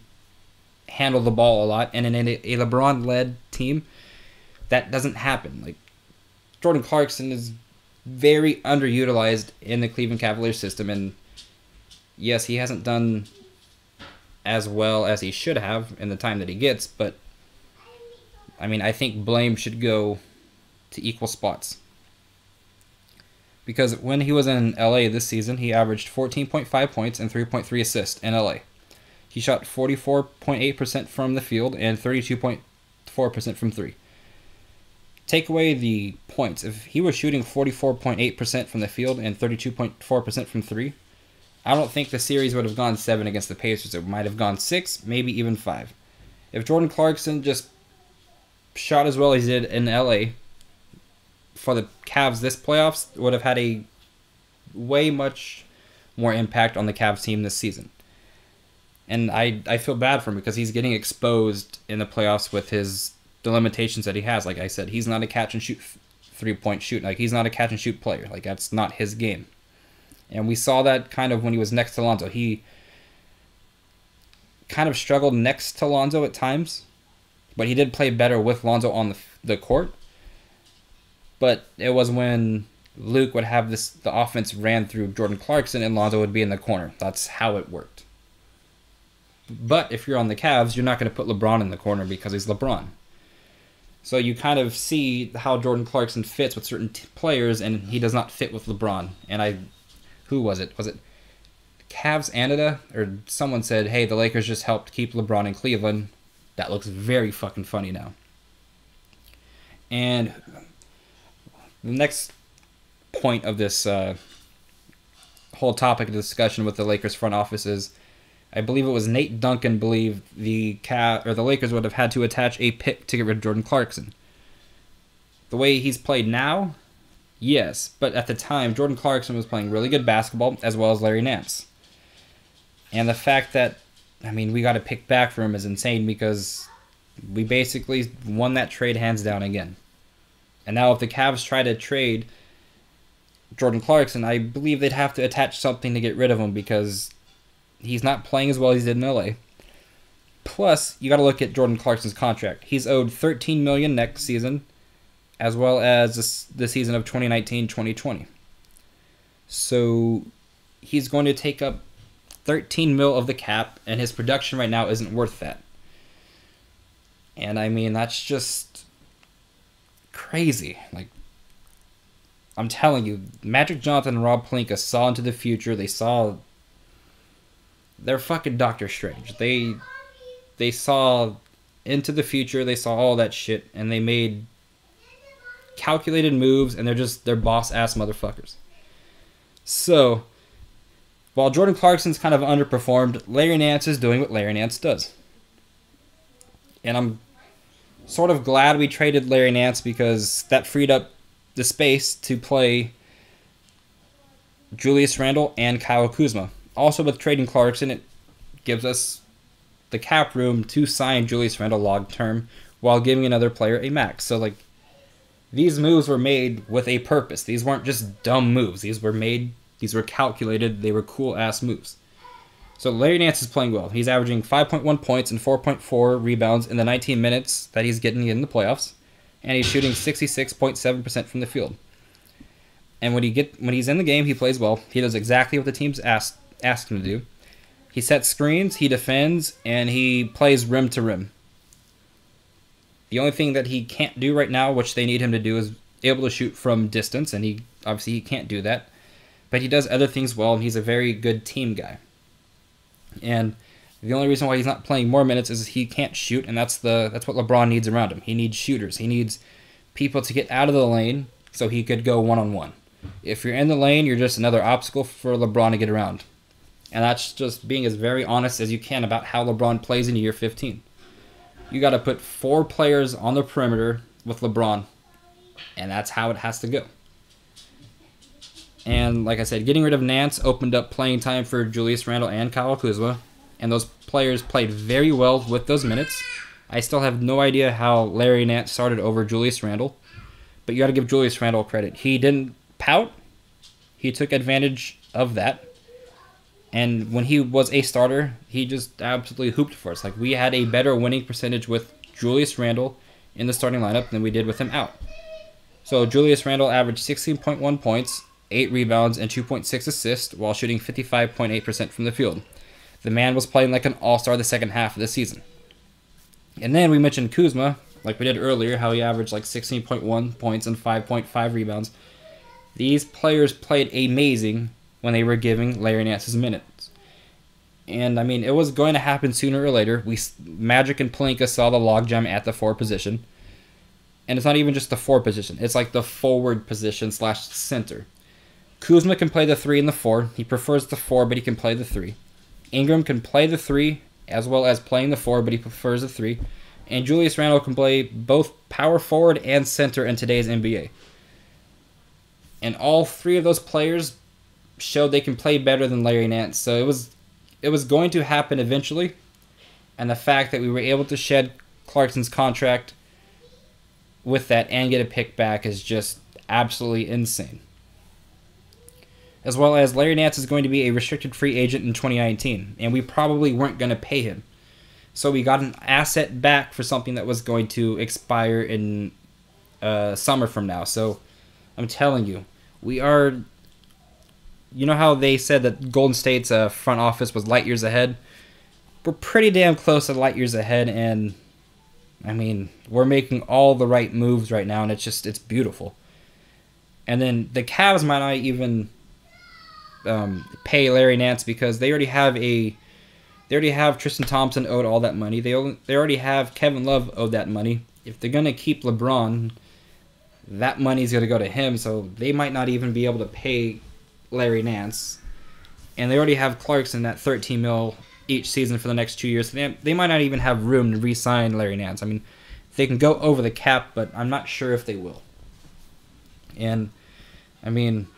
A: handle the ball a lot, and in a LeBron-led team, that doesn't happen. Like, Jordan Clarkson is very underutilized in the Cleveland Cavaliers system, and yes, he hasn't done as well as he should have in the time that he gets, but I mean, I think blame should go to equal spots. Because when he was in LA this season, he averaged 14.5 points and 3.3 assists in LA. He shot 44.8% from the field and 32.4% from 3. Take away the points. If he was shooting 44.8% from the field and 32.4% from 3, I don't think the series would have gone 7 against the Pacers. It might have gone 6, maybe even 5. If Jordan Clarkson just shot as well as he did in LA for the Cavs this playoffs, would have had a way much more impact on the Cavs team this season. And I feel bad for him because he's getting exposed in the playoffs with the limitations that he has. Like I said, he's not a catch-and-shoot three-point shoot. Like, he's not a catch-and-shoot player. Like, that's not his game. And we saw that kind of when he was next to Alonzo. He kind of struggled next to Lonzo at times, but he did play better with Lonzo on the court. But it was when Luke would have the offense ran through Jordan Clarkson and Lonzo would be in the corner. That's how it worked. But if you're on the Cavs, you're not going to put LeBron in the corner because he's LeBron. So you kind of see how Jordan Clarkson fits with certain players, and he does not fit with LeBron. And who was it? Was it Cavs Canada? Or someone said, hey, the Lakers just helped keep LeBron in Cleveland. That looks very fucking funny now. And the next point of this whole topic of discussion with the Lakers front office is, I believe it was Nate Duncan believed the Lakers would have had to attach a pick to get rid of Jordan Clarkson. The way he's played now, yes, but at the time, Jordan Clarkson was playing really good basketball, as well as Larry Nance. And the fact that, we got a pick back for him is insane, because we basically won that trade hands down again. And now if the Cavs try to trade Jordan Clarkson, I believe they'd have to attach something to get rid of him, because he's not playing as well as he did in LA. Plus, you got to look at Jordan Clarkson's contract. He's owed $13 million next season, as well as the season of 2019-2020. So he's going to take up $13 million of the cap, and his production right now isn't worth that. And that's just crazy. I'm telling you, Magic Johnson and Rob Pelinka saw into the future. They're fucking Doctor Strange. They saw into the future. They saw all that shit, and they made calculated moves, and they're boss-ass motherfuckers. So, while Jordan Clarkson's kind of underperformed, Larry Nance is doing what Larry Nance does. And I'm sort of glad we traded Larry Nance, because that freed up the space to play Julius Randle and Kyle Kuzma. Also, with trading Clarkson, it gives us the cap room to sign Julius Randle long term while giving another player a max. So, these moves were made with a purpose. These weren't just dumb moves. These were calculated. They were cool-ass moves. So, Larry Nance is playing well. He's averaging 5.1 points and 4.4 rebounds in the 19 minutes that he's getting in the playoffs. And he's shooting 66.7% from the field. And when he's in the game, he plays well. He does exactly what the team's asked him to do. He sets screens, he defends, and he plays rim to rim. The only thing that he can't do right now, which they need him to do, is able to shoot from distance, and he can't do that. But he does other things well, and he's a very good team guy. And the only reason why he's not playing more minutes is he can't shoot, and that's what LeBron needs around him. He needs shooters. He needs people to get out of the lane so he could go one-on-one. If you're in the lane, you're just another obstacle for LeBron to get around. And that's just being as very honest as you can about how LeBron plays in year 15. You got to put 4 players on the perimeter with LeBron, and that's how it has to go. And like I said, getting rid of Nance opened up playing time for Julius Randle and Kyle Kuzma, and those players played very well with those minutes. I still have no idea how Larry Nance started over Julius Randle, but you got to give Julius Randle credit. He didn't pout. He took advantage of that. And when he was a starter, he just absolutely hooped for us. We had a better winning percentage with Julius Randle in the starting lineup than we did with him out. So Julius Randle averaged 16.1 points, 8 rebounds, and 2.6 assists while shooting 55.8% from the field. The man was playing like an all-star the second half of the season. And then we mentioned Kuzma, like we did earlier, how he averaged 16.1 points and 5.5 rebounds. These players played amazing when they were giving Larry Nance's minutes. And, it was going to happen sooner or later. Magic and Pelinka saw the logjam at the 4 position. And it's not even just the 4 position. It's the forward position / center. Kuzma can play the 3 and the 4. He prefers the 4, but he can play the 3. Ingram can play the 3 as well as playing the 4, but he prefers the 3. And Julius Randle can play both power forward and center in today's NBA. And all 3 of those players showed they can play better than Larry Nance. So it was going to happen eventually. And the fact that we were able to shed Clarkson's contract with that and get a pick back is just absolutely insane. As well as Larry Nance is going to be a restricted free agent in 2019, and we probably weren't going to pay him. So we got an asset back for something that was going to expire in summer from now. So I'm telling you, we are... You know how they said that Golden State's front office was light years ahead? We're pretty damn close to light years ahead, and I mean, we're making all the right moves right now, and it's beautiful. And then the Cavs might not even pay Larry Nance because they already have Tristan Thompson owed all that money. They already have Kevin Love owed that money. If they're gonna keep LeBron, that money's gonna go to him, so they might not even be able to pay Larry Nance. And they already have Clarkson at $13 million each season for the next 2 years. They might not even have room to re-sign Larry Nance. I mean, they can go over the cap, but I'm not sure if they will. And, I mean,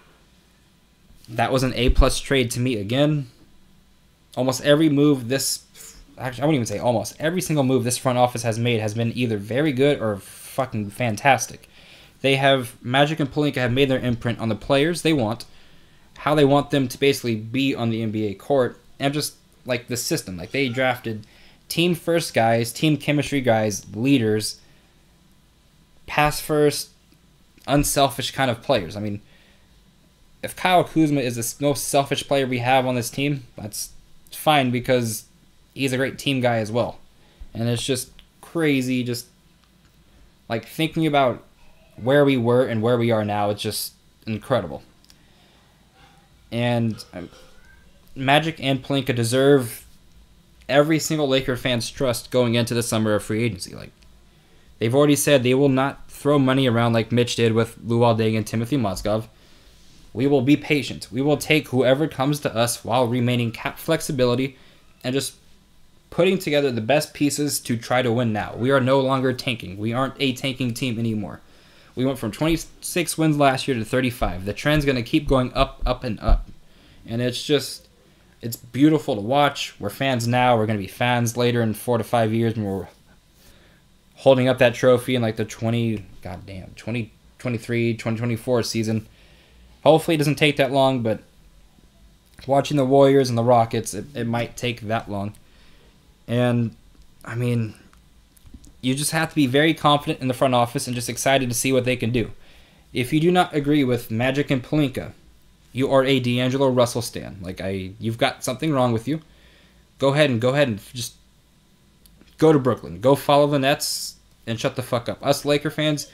A: that was an A-plus trade to me again. Almost every move actually, I wouldn't even say almost. Every single move this front office has made has been either very good or fucking fantastic. Magic and Pelinka have made their imprint on the players they want, how they want them to basically be on the NBA court, and just like the system. Like they drafted team first guys, team chemistry guys, leaders, pass first, unselfish kind of players. I mean, if Kyle Kuzma is the most selfish player we have on this team, that's fine because he's a great team guy as well. And it's just crazy, just like thinking about where we were and where we are now, it's just incredible. And Magic and Pelinka deserve every single Laker fan's trust going into the summer of free agency. Like they've already said they will not throw money around like Mitch did with Lou Alding and Timothy Mozgov. We will be patient. We will take whoever comes to us while remaining cap flexibility and just putting together the best pieces to try to win now. We are no longer tanking. We aren't a tanking team anymore. We went from 26 wins last year to 35. The trend's going to keep going up, up, and up. And it's beautiful to watch. We're fans now. We're going to be fans later in 4 to 5 years when we're holding up that trophy in like the 2023, 2024 season. Hopefully it doesn't take that long, but watching the Warriors and the Rockets, it might take that long. And, I mean, you just have to be very confident in the front office and just excited to see what they can do. If you do not agree with Magic and Pelinka, you are a D'Angelo Russell stan. You've got something wrong with you. Go ahead and just go to Brooklyn. Go follow the Nets and shut the fuck up. Us Laker fans,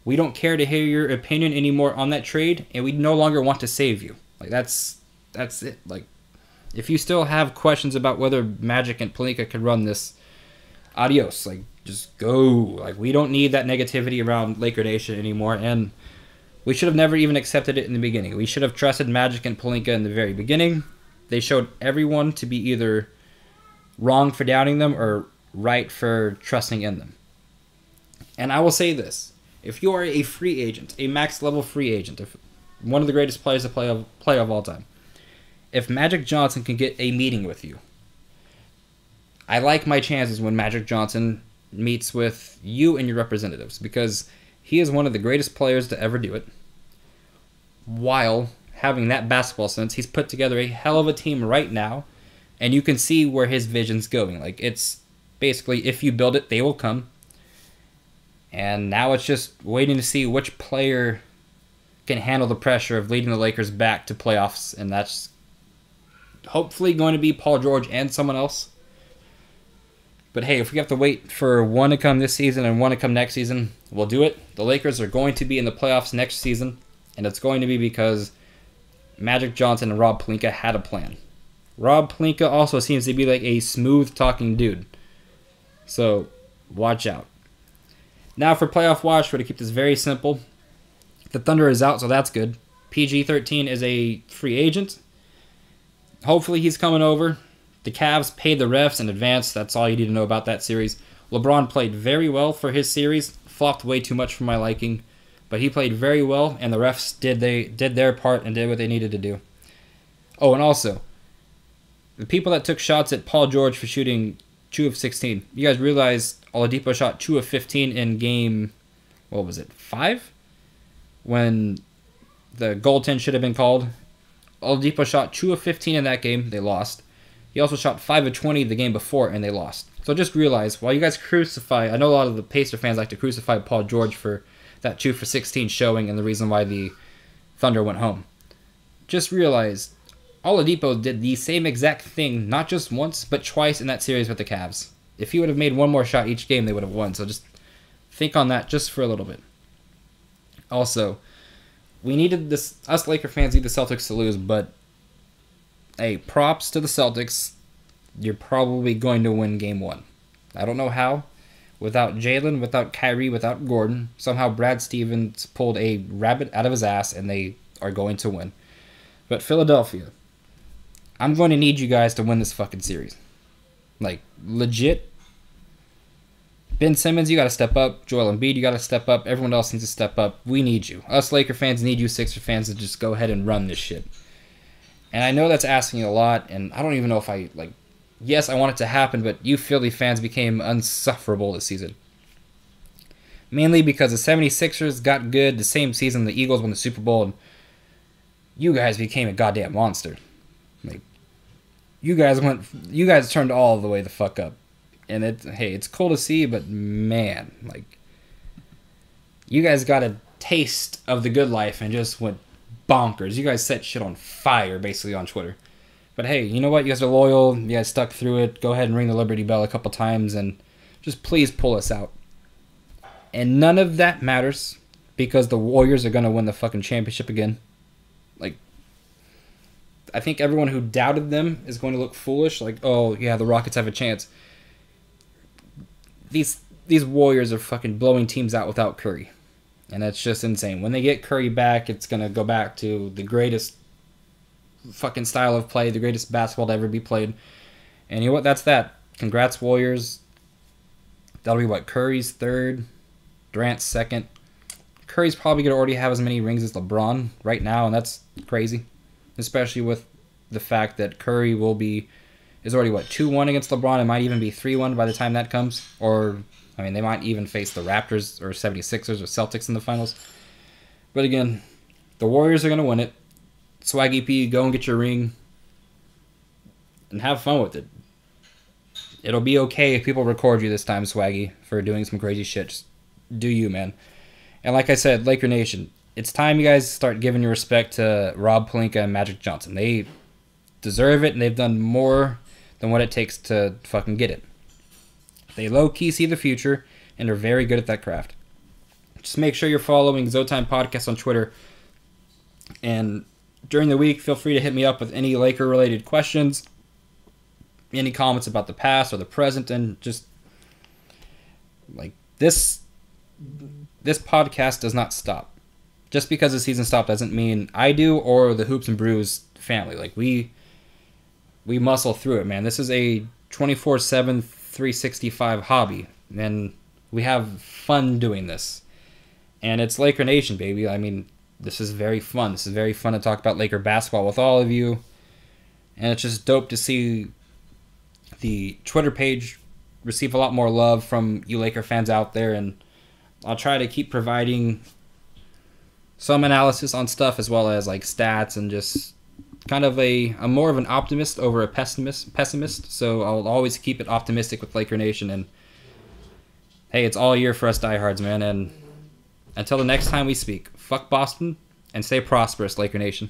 A: we don't care to hear your opinion anymore on that trade, and we no longer want to save you. That's it. If you still have questions about whether Magic and Pelinka can run this, adios. Just go. We don't need that negativity around Laker Nation anymore, and we should have never even accepted it in the beginning. We should have trusted Magic and Pelinka in the very beginning. They showed everyone to be either wrong for doubting them or right for trusting in them. And I will say this. If you are a free agent, a max-level free agent, if one of the greatest players to play of all time, if Magic Johnson can get a meeting with you, I like my chances when Magic Johnson meets with you and your representatives because he is one of the greatest players to ever do it. While having that basketball sense, he's put together a hell of a team right now, and you can see where his vision's going. It's basically, if you build it, they will come. And now it's just waiting to see which player can handle the pressure of leading the Lakers back to playoffs, and that's hopefully going to be Paul George and someone else. But hey, if we have to wait for one to come this season and one to come next season, we'll do it. The Lakers are going to be in the playoffs next season, and it's going to be because Magic Johnson and Rob Pelinka had a plan. Rob Pelinka also seems to be like a smooth-talking dude. So, watch out. Now for playoff watch, we're going to keep this very simple. The Thunder is out, so that's good. PG-13 is a free agent. Hopefully he's coming over. The Cavs paid the refs in advance. That's all you need to know about that series. LeBron played very well for his series. Flopped way too much for my liking. But he played very well, and the refs did their part and did what they needed to do. Oh, and also, the people that took shots at Paul George for shooting 2 of 16. You guys realize Oladipo shot 2 of 15 in game, 5? When the goaltend should have been called. Oladipo shot 2 of 15 in that game. They lost. He also shot 5 of 20 the game before, and they lost. So So just realize, while you guys crucify, I know a lot of the Pacer fans like to crucify Paul George for that 2 for 16 showing and the reason why the Thunder went home. Just realize, Oladipo did the same exact thing, not just once, but twice in that series with the Cavs. If he would have made one more shot each game, they would have won. So just think on that just for a little bit. Also, we needed this. Us Laker fans need the Celtics to lose, but hey, props to the Celtics. You're probably going to win Game 1. I don't know how. Without Jalen, without Kyrie, without Gordon, somehow Brad Stevens pulled a rabbit out of his ass, and they are going to win. But Philadelphia, I'm going to need you guys to win this fucking series. Like, legit. Ben Simmons, you got to step up. Joel Embiid, you got to step up. Everyone else needs to step up. We need you. Us Laker fans need you Sixer fans to just go ahead and run this shit. And I know that's asking a lot, and I don't even know if I, like, yes, I want it to happen, but you Philly fans became unsufferable this season. Mainly because the 76ers got good the same season the Eagles won the Super Bowl, and you guys became a goddamn monster. Like, you guys turned all the way the fuck up. And it's cool to see, but man, like, you guys got a taste of the good life and just went bonkers. You guys set shit on fire, basically, on Twitter. But hey, you know what? You guys are loyal. You guys stuck through it. Go ahead and ring the Liberty Bell a couple times and just please pull us out. And none of that matters because the Warriors are going to win the fucking championship again. Like, I think everyone who doubted them is going to look foolish. Like, oh, yeah, the Rockets have a chance. These Warriors are fucking blowing teams out without Curry. And that's just insane. When they get Curry back, it's going to go back to the greatest fucking style of play, the greatest basketball to ever be played. And you know what? That's that. Congrats, Warriors. That'll be what? Curry's third, Durant's second. Curry's probably going to already have as many rings as LeBron right now, and that's crazy. Especially with the fact that Curry is already, 2-1 against LeBron. It might even be 3-1 by the time that comes. Or, I mean, they might even face the Raptors or 76ers or Celtics in the finals. But again, the Warriors are going to win it. Swaggy P, go and get your ring. And have fun with it. It'll be okay if people record you this time, Swaggy, for doing some crazy shit. Just do you, man. And like I said, Laker Nation, it's time you guys start giving your respect to Rob Pelinka and Magic Johnson. They deserve it, and they've done more than what it takes to fucking get it. They low-key see the future, and are very good at that craft. Just make sure you're following ZoTime Podcast on Twitter. And during the week, feel free to hit me up with any Laker-related questions, any comments about the past or the present, and just, like, this podcast does not stop. Just because the season stopped doesn't mean I do or the Hoops and Brews family. Like, we muscle through it, man. This is a 24/7, 365 hobby, and we have fun doing this. And it's Laker Nation, baby. I mean, this is very fun. This is very fun to talk about Laker basketball with all of you. And it's just dope to see the Twitter page receive a lot more love from you Laker fans out there. And I'll try to keep providing some analysis on stuff as well as like stats and just kind of I'm more of an optimist over a pessimist. So I'll always keep it optimistic with Laker Nation. And hey, it's all year for us diehards, man. And until the next time we speak, fuck Boston and stay prosperous, Laker Nation.